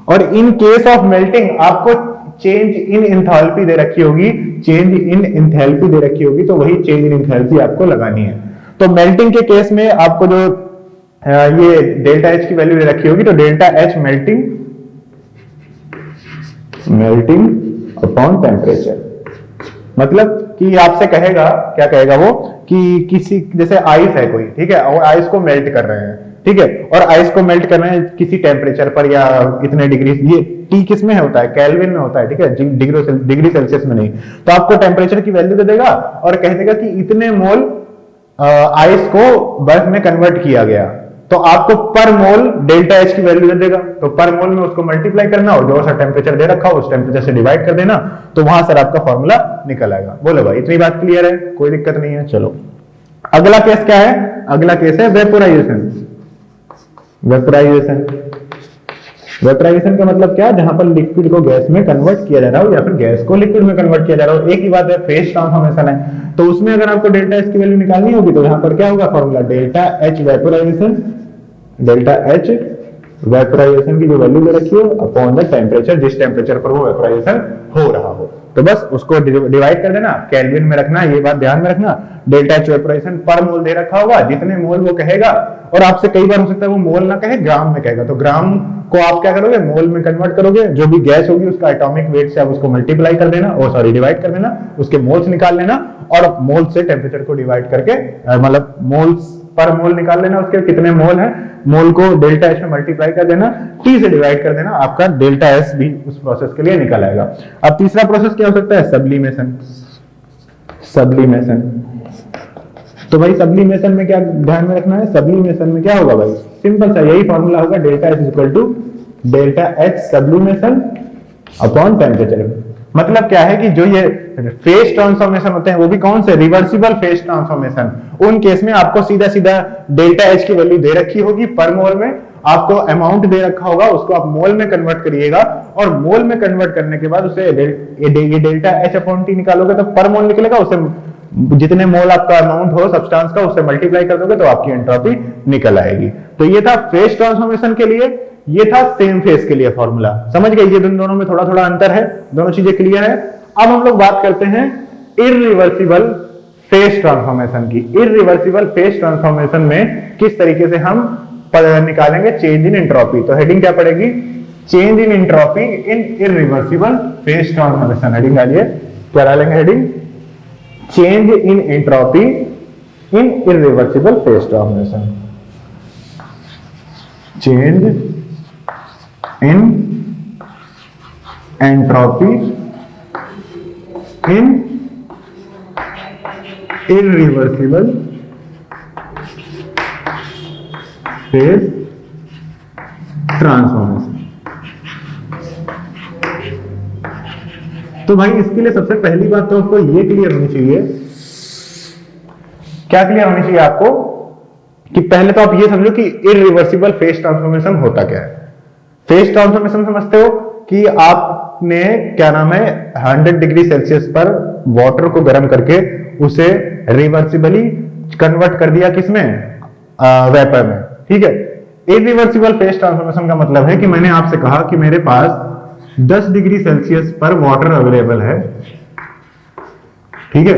और इन केस ऑफ मेल्टिंग आपको चेंज इन एंथैल्पी दे रखी होगी, चेंज इन एंथैल्पी दे रखी होगी, तो वही चेंज इन एंथैल्पी आपको लगानी है। तो मेल्टिंग के केस में आपको जो ये डेल्टा एच की वैल्यू दे रखी होगी, तो delta H melting, melting upon temperature. मतलब कि आपसे कहेगा, क्या कहेगा वो, कि किसी जैसे आइस है कोई, ठीक है, और आइस को मेल्ट कर रहे हैं, ठीक है, और आइस को मेल्ट कर रहे हैं किसी टेम्परेचर पर या इतने डिग्री, ये टी किस में होता है, केल्विन में होता है, ठीक है, डिग्री सेल्सियस में नहीं। तो आपको टेम्परेचर की वैल्यू दे देगा और कह देगा कि इतने मोल आइस को बर्फ में कन्वर्ट किया गया, तो आपको पर मोल डेल्टा एच की वैल्यू दे देगा। तो पर मोल में उसको मल्टीप्लाई करना और जो सा टेम्परेचर दे रखा हो उस टेम्परेचर से डिवाइड कर देना, तो वहां से आपका फॉर्मूला निकल आएगा। बोलो भाई, इतनी बात क्लियर है, कोई दिक्कत नहीं है। चलो अगला केस क्या है, अगला केस है वेपोराइजेशन। वेपोराइजेशन, वेपोराइजेशन का मतलब क्या, जहां पर लिक्विड को गैस में कन्वर्ट किया जा रहा हो या फिर गैस को लिक्विड में कन्वर्ट किया जा रहा हो, एक ही बात है, फेज ट्रांसफॉर्मेशन है। तो उसमें अगर आपको डेल्टा एच की वैल्यू निकालनी होगी तो यहां पर क्या होगा formula, delta H vaporisation, delta H vaporisation की जो वैल्यू दे रखी हो अपॉन द टेम्परेचर, जिस टेम्परेचर पर वो वेपोराइजेशन हो रहा हो, तो बस उसको डिवाइड कर देना, केल्विन में रखना, ये बात ध्यान में रखना। डेल्टा एच वेपोराइजेशन पर मोल दे रखा होगा, जितने मोल वो कहेगा, और आपसे कई बार हो सकता है वो मोल ना कहे, ग्राम में कहेगा, तो ग्राम को आप क्या करोगे, मोल में कन्वर्ट करोगे, जो भी गैस होगी उसका एटॉमिक वेट से आप उसको मल्टीप्लाई कर देना, ओ सॉरी डिवाइड कर देना, उसके मोल्स निकाल लेना और मोल से टेम्परेचर को डिवाइड करके मतलब मोल्स पर मोल निकाल लेना, उसके कितने मोल है, मोल को डेल्टा एच में मल्टीप्लाई कर देना, टी से डिवाइड कर देना, आपका डेल्टा एस भी उस प्रोसेस के लिए निकल आएगा। अब तीसरा प्रोसेस क्या हो सकता है, सब्लिमेशन। सब्लिमेशन, तो भाई सब्लिमेशन में क्या ध्यान में रखना है, सब्लिमेशन में क्या होगा भाई, सिंपल सा यही फॉर्मूला होगा, delta H equal to delta H sublimation upon temperature. मतलब क्या है कि जो ये फेज ट्रांसफॉर्मेशन होते हैं वो भी कौन से, रिवर्सिबल फेज ट्रांसफॉर्मेशन, उन केस में आपको सीधा सीधा डेल्टा एच की वैल्यू दे रखी होगी पर मोल में, आपको अमाउंट दे रखा होगा, उसको आप मोल में कन्वर्ट करिएगा और मोल में कन्वर्ट करने के बाद उसे ये डेल्टा एच अपॉन टी निकालोगे तो पर मोल निकलेगा, उसे जितने मोल आपका अमाउंट हो सब्सटेंस का उससे मल्टीप्लाई कर दोगे तो आपकी एंट्रोपी निकल आएगी। तो ये था फेज ट्रांसफॉर्मेशन के लिए। ये था सेम फेस के लिए फॉर्मूला, समझ गए? ये दोनों में थोड़ा थोड़ा अंतर है, दोनों चीजें क्लियर है। अब हम लोग बात करते हैं इररिवर्सिबल फेस ट्रांसफॉर्मेशन की। इररिवर्सिबल फेस ट्रांसफॉर्मेशन में किस तरीके से हम निकालेंगे चेंज इन एंट्रोपी। तो हेडिंग क्या पड़ेगी? Change in entropy in irreversible face transformation. Heading डालिए, क्या डालेंगे heading? Change in entropy in irreversible face transformation. Change in entropy in irreversible face transformation. तो भाई इसके लिए सबसे पहली बात तो आपको ये क्लियर होनी चाहिए, क्या क्लियर होनी चाहिए आपको? कि पहले तो आप ये समझो कि इररिवर्सिबल फेस ट्रांसफॉर्मेशन होता क्या है। फेस ट्रांसफॉर्मेशन समझते हो कि आपने क्या नाम है 100 डिग्री सेल्सियस पर वाटर को गर्म करके उसे रिवर्सिबली कन्वर्ट कर दिया किसमें? वेपर में, ठीक है। इररिवर्सिबल फेस ट्रांसफॉर्मेशन का मतलब है कि मैंने आपसे कहा कि मेरे पास 10 डिग्री सेल्सियस पर वाटर अवेलेबल है, ठीक है,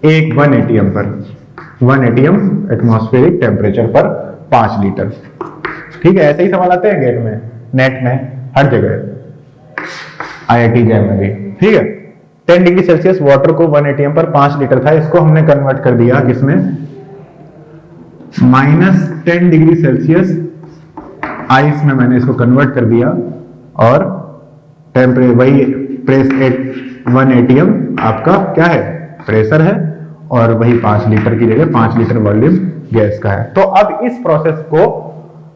एक 1 एटीएम पर, 1 एटीएम एटमॉस्फेरिक टेम्परेचर पर 5 लीटर, ठीक है। ऐसे ही सवाल आते हैं गेट में, नेट में, हर जगह, आईआईटी जैम में भी, ठीक है। 10 डिग्री सेल्सियस वाटर को 1 एटीएम पर 5 लीटर था, इसको हमने कन्वर्ट कर दिया किसमें? -10 डिग्री सेल्सियस आइस में मैंने इसको कन्वर्ट कर दिया, और टेम्परेचर वही प्रेस 1 एटीएम आपका क्या है? प्रेशर है, और वही 5 लीटर की जगह 5 लीटर वॉल्यूम गैस का है। तो अब इस प्रोसेस को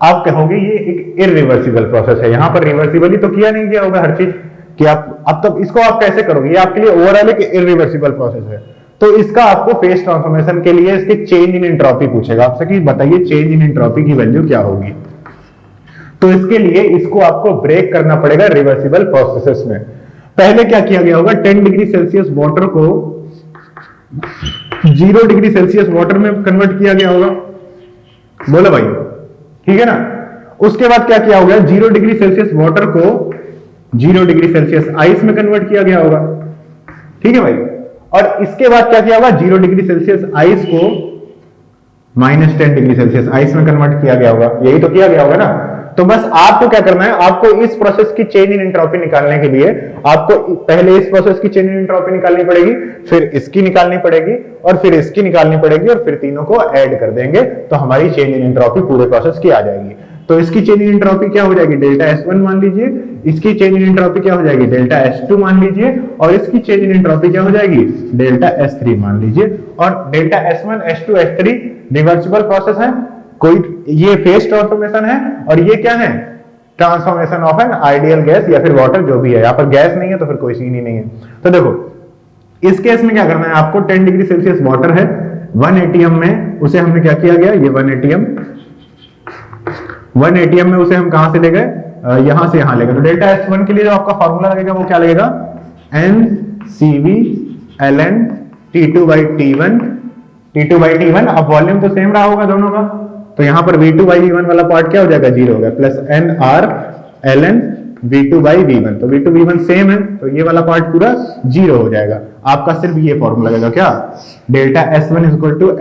आप कहोगे ये एक इररिवर्सिबल प्रोसेस है। यहां पर रिवर्सिबल तो किया नहीं गया होगा हर चीज कि आप अब तब इसको आप कैसे करोगे? ये आपके लिए ओवरऑल एक इररिवर्सिबल प्रोसेस है। तो इसका आपको फेस ट्रांसफॉर्मेशन के लिए इसके चेंज इन एंट्रोपी पूछेगा आपसे कि बताइए चेंज इन एंट्रोपी की वैल्यू क्या होगी। तो इसके लिए इसको आपको ब्रेक करना पड़ेगा रिवर्सिबल प्रोसेसेस में। पहले क्या किया गया होगा? 10 डिग्री सेल्सियस वाटर को 0 डिग्री सेल्सियस वाटर में कन्वर्ट किया गया होगा, बोलो भाई, ठीक है ना। उसके बाद क्या किया होगा? 0 डिग्री सेल्सियस वाटर को 0 डिग्री सेल्सियस आइस में कन्वर्ट किया गया होगा, ठीक है भाई। और इसके बाद क्या किया होगा? 0 डिग्री सेल्सियस आइस को -10 डिग्री सेल्सियस आइस में कन्वर्ट किया गया होगा, यही तो किया गया होगा ना। तो बस आपको क्या करना है? आपको इस प्रोसेस की चेंज इन एंट्रोपी निकालने के लिए आपको पहले इस प्रोसेस की चेंज इन एंट्रोपी निकालनी पड़ेगी, फिर इसकी निकालनी पड़ेगी, और फिर इसकी निकालनी पड़ेगी, और फिर तीनों को ऐड कर देंगे तो हमारी चेंज इन एंट्रोपी पूरे प्रोसेस की आ जाएगी। तो इसकी चेंज इन एंट्रोपी क्या हो जाएगी? डेल्टा S1 मान लीजिए, इसकी चेंज इन एंट्रोपी क्या हो जाएगी? डेल्टा S2 मान लीजिए, और इसकी चेंज इन एंट्रोपी क्या हो जाएगी? डेल्टा S3 मान लीजिए। और delta S1 S2 S3 reversible process है, कोई ये फेस ट्रांसफॉर्मेशन है, और ये क्या है? Transformation of an ideal gas या फिर वाटर, जो भी है। यहां पर गैस नहीं है तो फिर कोई सीन ही नहीं है। तो देखो इस केस में क्या करना है आपको? 10 डिग्री सेल्सियस वाटर है 1 एटीएम में, उसे हमने क्या किया गया? ये 1 एटीएम में उसे हम कहां से ले गए? यहां से यहां ले गए। तो डेल्टा S1 के लिए जो आपका फॉर्मूला लगेगा वो क्या लगेगा? NCV ln T2/T1, T2/T1। अब वॉल्यूम तो सेम रहा होगा दोनों का, तो यहां पर V2/V1 वाला पार्ट क्या हो जाएगा? 0 हो गया, प्लस NR ln V2/V1। तो V2/V1 सेम है, तो ये वाला पार्ट पूरा 0 हो जाएगा। आपका सिर्फ ये फॉर्मूला लगेगा क्या? Delta S1 =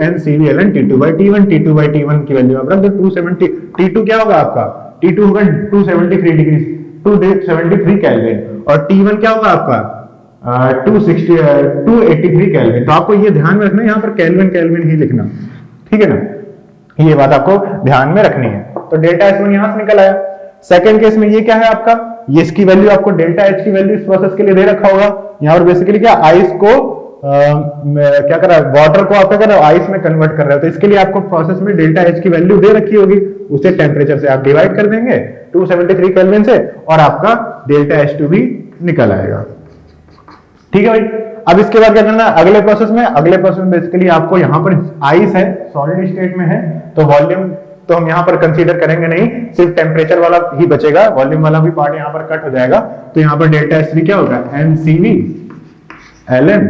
NCV ln T2/T1। T2/T1 की वैल्यू आप रख दो 270। T2 क्या होगा आपका? T2 होगा 273 डिग्री, 273 केल्विन, और T1 क्या होगा आपका? 283 केल्विन। तो आपको ये ध्यान में रखना है, यहाँ पर केल्विन केल्विन ही लिखना, ठीक है ना। ये बात आपको ध्यान में रखनी है। तो डेल्टा S1 यहां से निकल आया। सेकंड केस में ये क्या है आपका? ये इसकी वैल्यू आपको डेल्टा H की वैल्यू इस प्रोसेस के लिए दे रखा होगा। यहाँ पर बेसिकली क्या आइस को क्या कर रहा है? वाटर को आप क्या कर रहे हो? आइस में कन्वर्ट कर रहे हो। तो इसके लिए आपको प्रोसेस में डेल्टा H की वैल्यू दे रखी होगी, उसे टेम्परेचर से आप डिवाइड कर देंगे 273 केल्विन से, और आपका डेल्टा H2 भी निकल आएगा, ठीक है भाई। अब इसके बाद क्या करना है अगले प्रोसेस में? अगले प्रोसेस में बेसिकली आपको यहाँ पर आइस है, सॉलिड स्टेट में है, तो वॉल्यूम तो हम यहाँ पर कंसीडर करेंगे नहीं, सिर्फ टेम्परेचर वाला ही बचेगा, वॉल्यूम वाला भी पार्ट यहाँ पर कट हो जाएगा। तो यहाँ पर डेल्टा S3 क्या होगा? NCV ln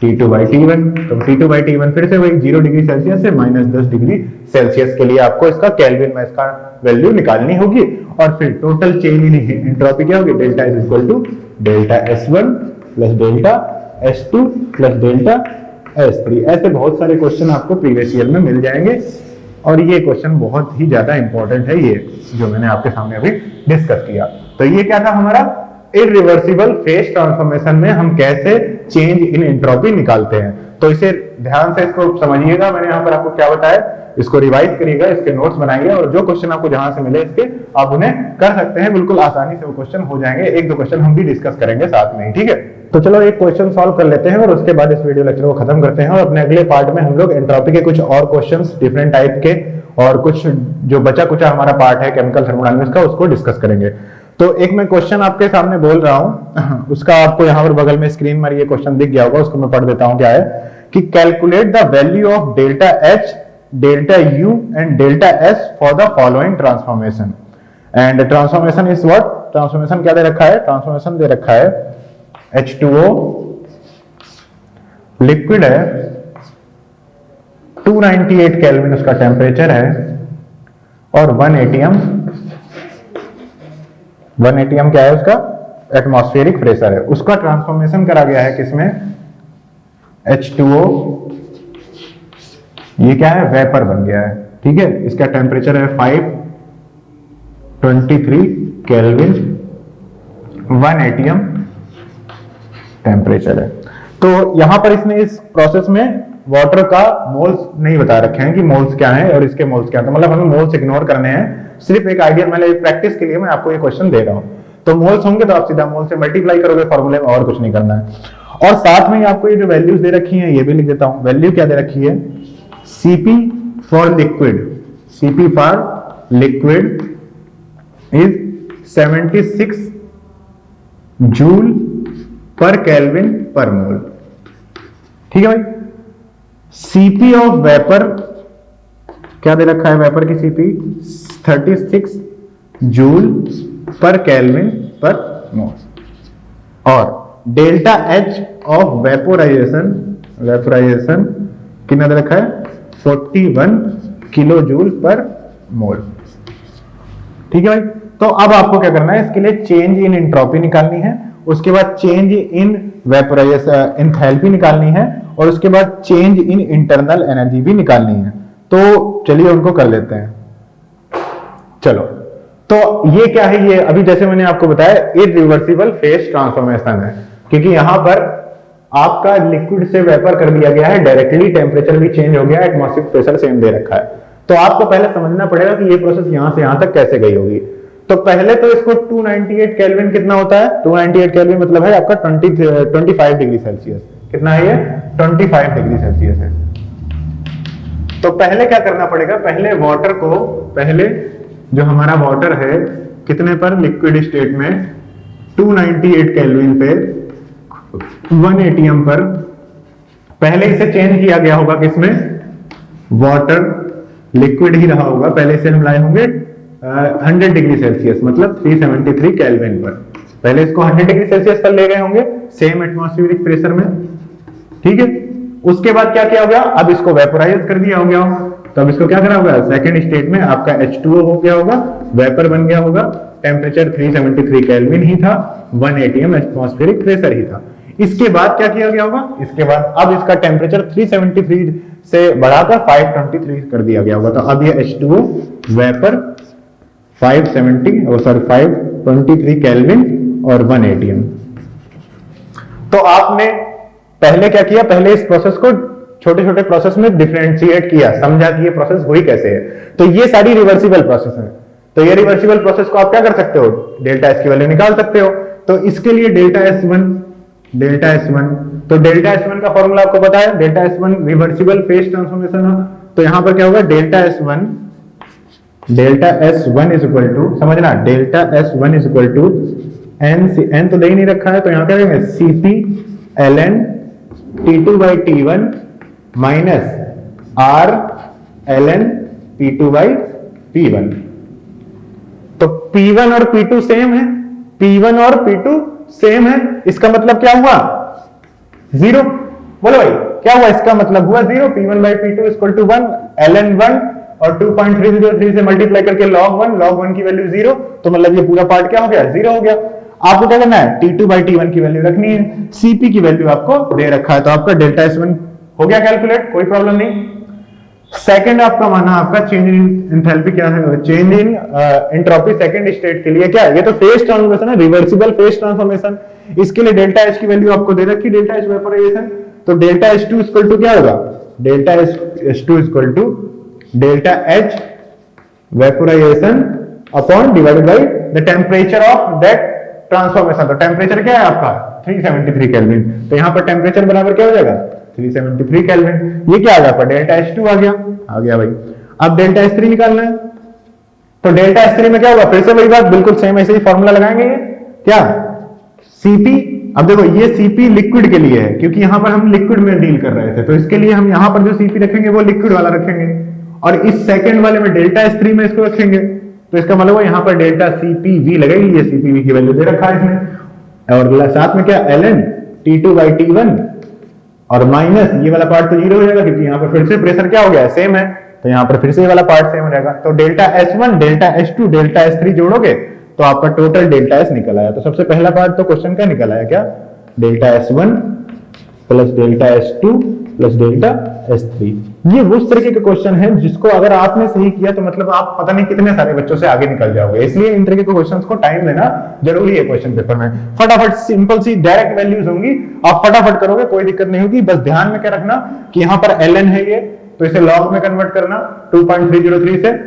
T2/T1। तो T2/T1 फिर से वही 0 डिग्री सेल्सियस से -10 डिग्री सेल्सियस के लिए आपको इसका केल्विन में इसका वैल्यू निकालनी होगी। और फिर टोटल चेंज इन एंट्रोपी क्या होगी, delta is equal to delta S1 plus delta S2 plus delta S3। ऐसे बहुत सारे क्वेश्चन आपको प्रीवियस ईयर में मिल जाएंगे और ये क्वेश्चन बहुत ही ज्यादा इंपॉर्टेंट है, ये जो मैंने आपके सामने अभी डिस्कस किया। तो ये क्या था हमारा इरिवर्सिबल फेज ट्रांसफॉर्मेशन में हम कैसे चेंज इन एंट्रोपी निकालते हैं। तो इसे ध्यान से इसको समझिएगा, मैंने यहाँ पर आपको क्या बताया, इसको रिवाइज करिएगा, इसके नोट्स बनाइए और जो क्वेश्चन आपको जहां से मिले इसके आप उन्हें कर सकते हैं, बिल्कुल आसानी से वो क्वेश्चन हो जाएंगे। एक दो क्वेश्चन हम भी डिस्कस करेंगे साथ में ही, ठीक है। तो चलो एक क्वेश्चन सॉल्व कर लेते हैं और उसके बाद इस वीडियो लेक्चर को खत्म करते हैं और अपने अगले पार्ट में हम लोग एंट्रोपी के कुछ और क्वेश्चंस डिफरेंट टाइप के और कुछ जो बचा कुचा हमारा पार्ट है केमिकल थर्मोडायनामिक्स का उसको डिस्कस करेंगे। तो एक मैं क्वेश्चन आपके सामने बोल रहा हूं, उसका आपको यहाँ पर बगल में स्क्रीन पर ये क्वेश्चन दिख गया होगा, उसको मैं पढ़ देता हूं। क्या है कि calculate the value of delta H, delta U and delta S for the following transformation. And transformation is what, transformation क्या दे रखा है, ट्रांसफॉर्मेशन दे रखा है H2O लिक्विड है, 298 केल्विन उसका टेम्परेचर है और 1 एटीएम क्या है उसका एटमॉस्फेरिक प्रेशर है। उसका ट्रांसफॉर्मेशन करा गया है किसमें, H2O, ये क्या है वेपर बन गया है, ठीक है। इसका टेम्परेचर है 523 केल्विन, 1 एटीएम टेम्परेचर है। तो यहां पर इसने इस प्रोसेस में वाटर का मोल्स नहीं बता रखे हैं कि मोल्स क्या हैं और इसके मोल्स क्या हैं, तो मतलब हमें मोल्स इग्नोर करने हैं, सिर्फ एक आइडिया मतलब प्रैक्टिस के लिए मैं आपको ये क्वेश्चन दे रहा हूं। तो मोल्स होंगे तो आप सीधा मोल से मल्टीप्लाई करोगे फॉर्मूले में, और कुछ नहीं करना है। और साथ में आपको ये जो वैल्यूज दे रखी हैं ये भी लिख देता हूं। वैल्यू क्या दे रखी है, Cp for liquid, Cp for liquid is 76 joule पर केल्विन पर मोल, ठीक है भाई। Cp ऑफ वेपर क्या दे रखा है, वेपर की Cp 36 जूल पर केल्विन पर मोल और delta H of vaporisation, vaporisation कितना दे रखा है 41 किलो जूल पर मोल, ठीक है भाई। तो अब आपको क्या करना है, इसके लिए चेंज इन एंट्रोपी निकालनी है, उसके बाद चेंज इन वेपोराइजेशन एंथैल्पी निकालनी है और उसके बाद चेंज इन इंटरनल एनर्जी भी निकालनी है। तो चलिए उनको कर लेते हैं। चलो तो ये क्या है, ये अभी जैसे मैंने आपको बताया इरिवर्सिबल फेज ट्रांसफॉर्मेशन है, क्योंकि यहां पर आपका लिक्विड से वेपर कर दिया गया है, डायरेक्टली टेम्परेचर भी चेंज हो गया है, एटमॉस्फेरिक प्रेशर सेम दे रखा है। तो आपको पहले समझना पड़ेगा कि ये प्रोसेस यहां से यहां तक कैसे गई होगी। तो पहले तो इसको 298 केल्विन कितना होता है, 298 केल्विन मतलब है आपका 25 डिग्री सेल्सियस। कितना है ये 25 डिग्री सेल्सियस है। तो पहले क्या करना पड़ेगा, पहले वाटर को, पहले जो हमारा वाटर है कितने पर, लिक्विड स्टेट में 298 केल्विन पे 1 एटीएम पर, पहले इसे चेंज किया गया होगा किसमें, वाटर लिक्विड ही रहा होगा, पहले से हम लाए होंगे 100 डिग्री सेल्सियस मतलब 373 केल्विन पर, पहले इसको 100 डिग्री सेल्सियस पर ले गए होंगे सेम एटमॉस्फेरिक प्रेशर में, ठीक है। उसके बाद क्या किया होगा, अब इसको वेपोराइज कर दिया हो गया, तो अब इसको क्या करा होगा, सेकंड स्टेट में आपका H2O हो गया होगा, वेपर बन गया होगा, टेम्परेचर 373 केल्विन ही था, 1 एटीएम एटमॉस्फेरिक प्रेशर ही था। इसके बाद क्या किया गया होगा, इसके बाद अब इसका टेम्परेचर 373 से बढ़ाकर 523 कर दिया गया होगा। तो अब ये H2O वेपर 523 केल्विन और 1 एटीएम। तो आपने पहले क्या किया, पहले इस प्रोसेस को छोटे छोटे प्रोसेस में डिफरेंशिएट किया, समझा कि ये प्रोसेस हुई कैसे है। तो ये सारी रिवर्सिबल प्रोसेस है। तो ये रिवर्सिबल प्रोसेस को आप क्या कर सकते हो, डेल्टा एस की वैल्यू निकाल सकते हो। तो इसके लिए डेल्टा S1, तो डेल्टा S1 का फॉर्मूला आपको पता है, delta S1 reversible phase transformation है। तो यहां पर क्या होगा, delta S1 is equal to, समझना delta S1 is equal to n तो दे ही नहीं रखा है, तो यहां क्या करेंगे Cp ln T2/T1 minus R ln P2/P1। तो P1 और P2 सेम है, P1 और P2 सेम है, इसका मतलब क्या हुआ 0, बोलो भाई क्या हुआ, इसका मतलब हुआ 0, P1 by P2 equal to 1, ln 1 और 2.303 से मल्टीप्लाई करके log 1 की वैल्यू 0, तो मतलब ये पूरा पार्ट क्या हो गया, 0 हो गया। आपको क्या करना है, T2 by T1 की वैल्यू रखनी है, Cp की वैल्यू आपको दे रखा है, तो आपका डेल्टा S1 हो गया कैलकुलेट, कोई प्रॉब्लम नहीं। सेकंड आपका माना आपका चेंज इन एंथैल्पी क्या है, change in entropy second state के लिए क्या है, ये तो फेज ट्रांसफॉर्मेशन है, रिवर्सिबल फेज ट्रांसफॉर्मेशन, इसके लिए डेल्टा एच की वैल्यू आपको दे रखी, डेल्टा एच वेपोराइजेशन, तो डेल्टा H2 इक्वल टू क्या होगा, delta H2 equal to delta H vaporization upon divided by the temperature of that transformation. तो टेम्परेचर क्या है आपका 373 केल्विन, तो यहां पर टेम्परेचर बराबर क्या हो जाएगा 373 केल्विन, ये क्या आ गया डेल्टा H2 आ गया भाई। अब डेल्टा H3 निकालना है, तो डेल्टा H3 में क्या होगा, फिर से वही बात, बिल्कुल सेम ऐसे ही फॉर्मूला लगाएंगे, ये क्या Cp, अब देखो ये Cp लिक्विड के लिए है, क्योंकि यहां पर हम लिक्विड में डील कर रहे थे, तो इसके लिए हम यहां पर जो Cp रखेंगे वो लिक्विड वाला रखेंगे, और इस सेकंड वाले में डेल्टा S3 में इसको रखेंगे, तो इसका मतलब यहां पर डेल्टा Cpv लगेगी, ये Cpv की वैल्यू दे रखा है इसमें, और साथ में क्या ln T2 by T1 और माइनस ये वाला पार्ट तो 0 हो जाएगा, क्योंकि यहाँ पर फिर से प्रेशर क्या हो गया, सेम है, तो यहाँ पर फिर से ये वाला पार्ट सेम हो जाएगा, तो delta S1 delta H2 delta S3 जोड़ोगे तो आपका टोटल डेल्टा S निकल आया। तो सबसे पहला पार्ट तो क्वेश्चन का निकल आया क्या, delta S1 plus delta S2 plus delta S3। ये उस तरीके के क्वेश्चन है जिसको अगर आपने सही किया तो मतलब आप पता नहीं कितने सारे बच्चों से आगे निकल जाओगे, इसलिए इन तरीके के क्वेश्चंस को टाइम देना जरूरी है क्वेश्चन पेपर में। फटाफट सिंपल सी डायरेक्ट वैल्यूज होंगी, आप फटाफट करोगे, कोई दिक्कत नहीं होगी, बस ध्यान में क्या रखना कि यहाँ पर ln है ये, तो इसे log में कन्वर्ट करना 2.303 से,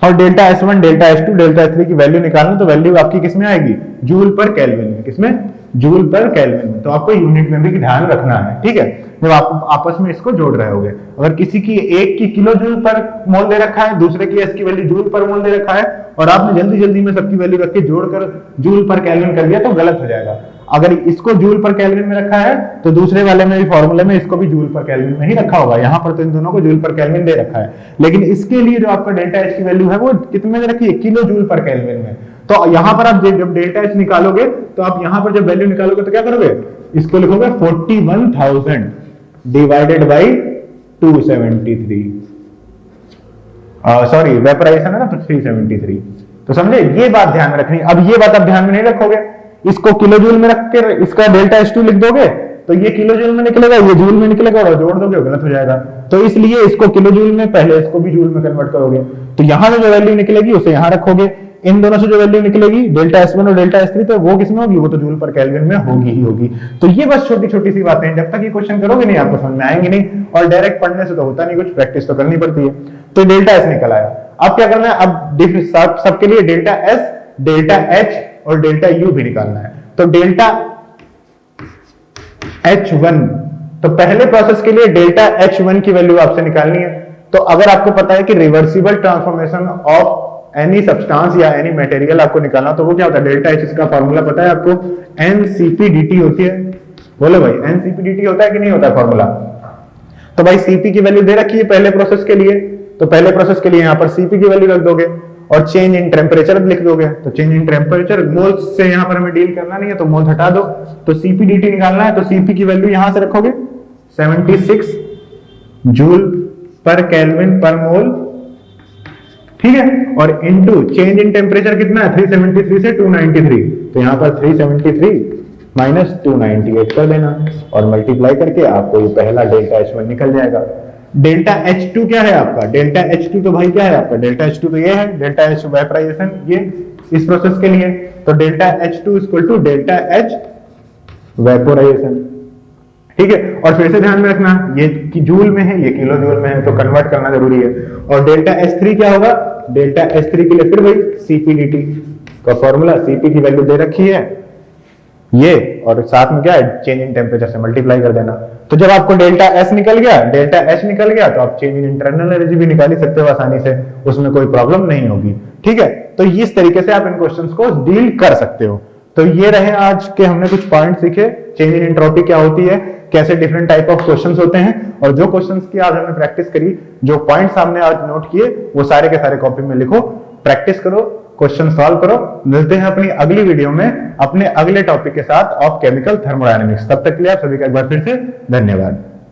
और delta S1 delta S2 delta S3 की वैल्यू निकालना, तो वैल्यू आपकी किसमें आएगी, जूल पर केल्विन में, किसमें, जूल पर केल्विन में। तो आपको यूनिट में भी ध्यान रखना है, ठीक है, जब आप आपस में इसको जोड़ रहे होगे। अगर किसी की एक की किलो जूल पर मोल दे रखा है, दूसरे की एस की वैल्यू जूल पर मोल दे रखा है, और आपने जल्दी जल्दी में सबकी वैल्यू रख के जोड़कर जूल पर केल्विन कर दिया तो गलत हो जाएगा। अगर इसको जूल पर केल्विन में रखा है तो दूसरे वाले में भी फॉर्मूले में इसको भी जूल पर केल्विन में ही रखा होगा, यहाँ पर तो इन दोनों को जूल पर केल्विन दे रखा है, लेकिन इसके लिए जो आपका डेल्टा एच की वैल्यू है वो कितने में रखी है, किलो जूल पर केल्विन में। तो यहाँ पर आप जब डेल्टा एच निकालोगे तो आप यहाँ पर जब वैल्यू निकालोगे तो क्या करोगे, इसको लिखोगे 41,000 डिवाइडेड बाई 273, सॉरी वेपोराइजेशन है ना, तो 373। तो समझे, ये बात ध्यान में रखनी। अब ये बात आप ध्यान में नहीं रखोगे, इसको किलो जूल में रख के इसका डेल्टा H2 लिख दोगे तो ये किलो जूल में निकलेगा, ये जूल में निकलेगा, और जोड़ दोगे गलत हो जाएगा। तो इसलिए इसको किलो जूल में, पहले इसको भी जूल में कन्वर्ट करोगे, तो यहां से जो वैल्यू निकलेगी उसे यहां रखोगे, इन दोनों से जो वैल्यू निकलेगी डेल्टा S1 और डेल्टा S3, तो वो किसमें होगी, वो तो जूल पर केल्विन में होगी ही होगी। तो ये बस छोटी छोटी सी बातें हैं, जब तक ये क्वेश्चन करोगे नहीं आपको समझ में आएंगे नहीं, और डायरेक्ट पढ़ने से तो होता नहीं कुछ, प्रैक्टिस तो करनी पड़ती है। तो डेल्टा S निकल आया, अब क्या करना है, अब सबके लिए डेल्टा S, डेल्टा H और डेल्टा U भी निकालना है। तो डेल्टा H1, तो पहले प्रोसेस के लिए डेल्टा H1 की वैल्यू आपसे निकालनी है। तो अगर आपको पता है कि reversible transformation of any substance या एनी मटेरियल आपको निकालना, तो वो क्या होता है, डेल्टा H इसका फॉर्मूला पता है आपको, NCPDT होती है, बोलो भाई NCPDT होता है कि नहीं होता है फॉर्मूला। तो भाई Cp की वैल्यू दे रखी है पहले प्रोसेस के लिए, तो पहले प्रोसेस के लिए यहां पर Cp की वैल्यू रख दोगे और चेंज इन टेम्परेचर लिख दोगे। तो चेंज इन टेम्परेचर मोल्स से यहां पर हमें डील करना नहीं है, तो मोल्स हटा दो, तो CpDT निकालना है, तो Cp की वैल्यू यहां से रखोगे 76 जूल पर केल्विन पर मोल, ठीक है, और इनटू चेंज इन टेम्परेचर कितना है 373 से 293, तो यहां पर 373 माइनस 298 कर देना और मल्टीप्लाई करके आपको ये पहला डेल्टा H1 निकल जाएगा। डेल्टा H2 क्या है आपका, डेल्टा H2 तो भाई क्या है आपका, डेल्टा H2 तो ये है, डेल्टा H वेपोराइजेशन ये इस प्रोसेस के लिए, तो delta H2 equal to delta H vaporization, ठीक है। और फिर से ध्यान में रखना ये कि जूल में है, ये किलो जूल में है, तो कन्वर्ट करना जरूरी है। और डेल्टा S3 क्या होगा, डेल्टा S3 के लिए फिर वही CpDT का फॉर्मूला, Cp की वैल्यू दे रखी है ये, और साथ में क्या है, चेंज इन टेम्परेचर से मल्टीप्लाई कर देना। तो जब आपको डेल्टा S निकल गया, डेल्टा H निकल गया, तो आप चेंज इन इंटरनल एनर्जी भी निकाल ही सकते हो आसानी से, उसमें कोई प्रॉब्लम नहीं होगी, ठीक है। तो इस तरीके से आप इन क्वेश्चंस को डील कर सकते हो। तो ये रहे आज के हमने कुछ पॉइंट सीखे, चेंज इन एंट्रोपी क्या होती है, कैसे डिफरेंट टाइप ऑफ क्वेश्चंस होते हैं, और जो क्वेश्चंस की आज हमने प्रैक्टिस करी, जो पॉइंट्स हमने आज नोट किए, वो सारे के सारे कॉपी में लिखो, प्रैक्टिस करो, क्वेश्चन सॉल्व करो। मिलते हैं अपनी अगली वीडियो में अपने अगले टॉपिक के साथ ऑफ केमिकल थर्मोडायनेमिक्स। तब तक के लिए आप सभी का एक बार फिर से धन्यवाद।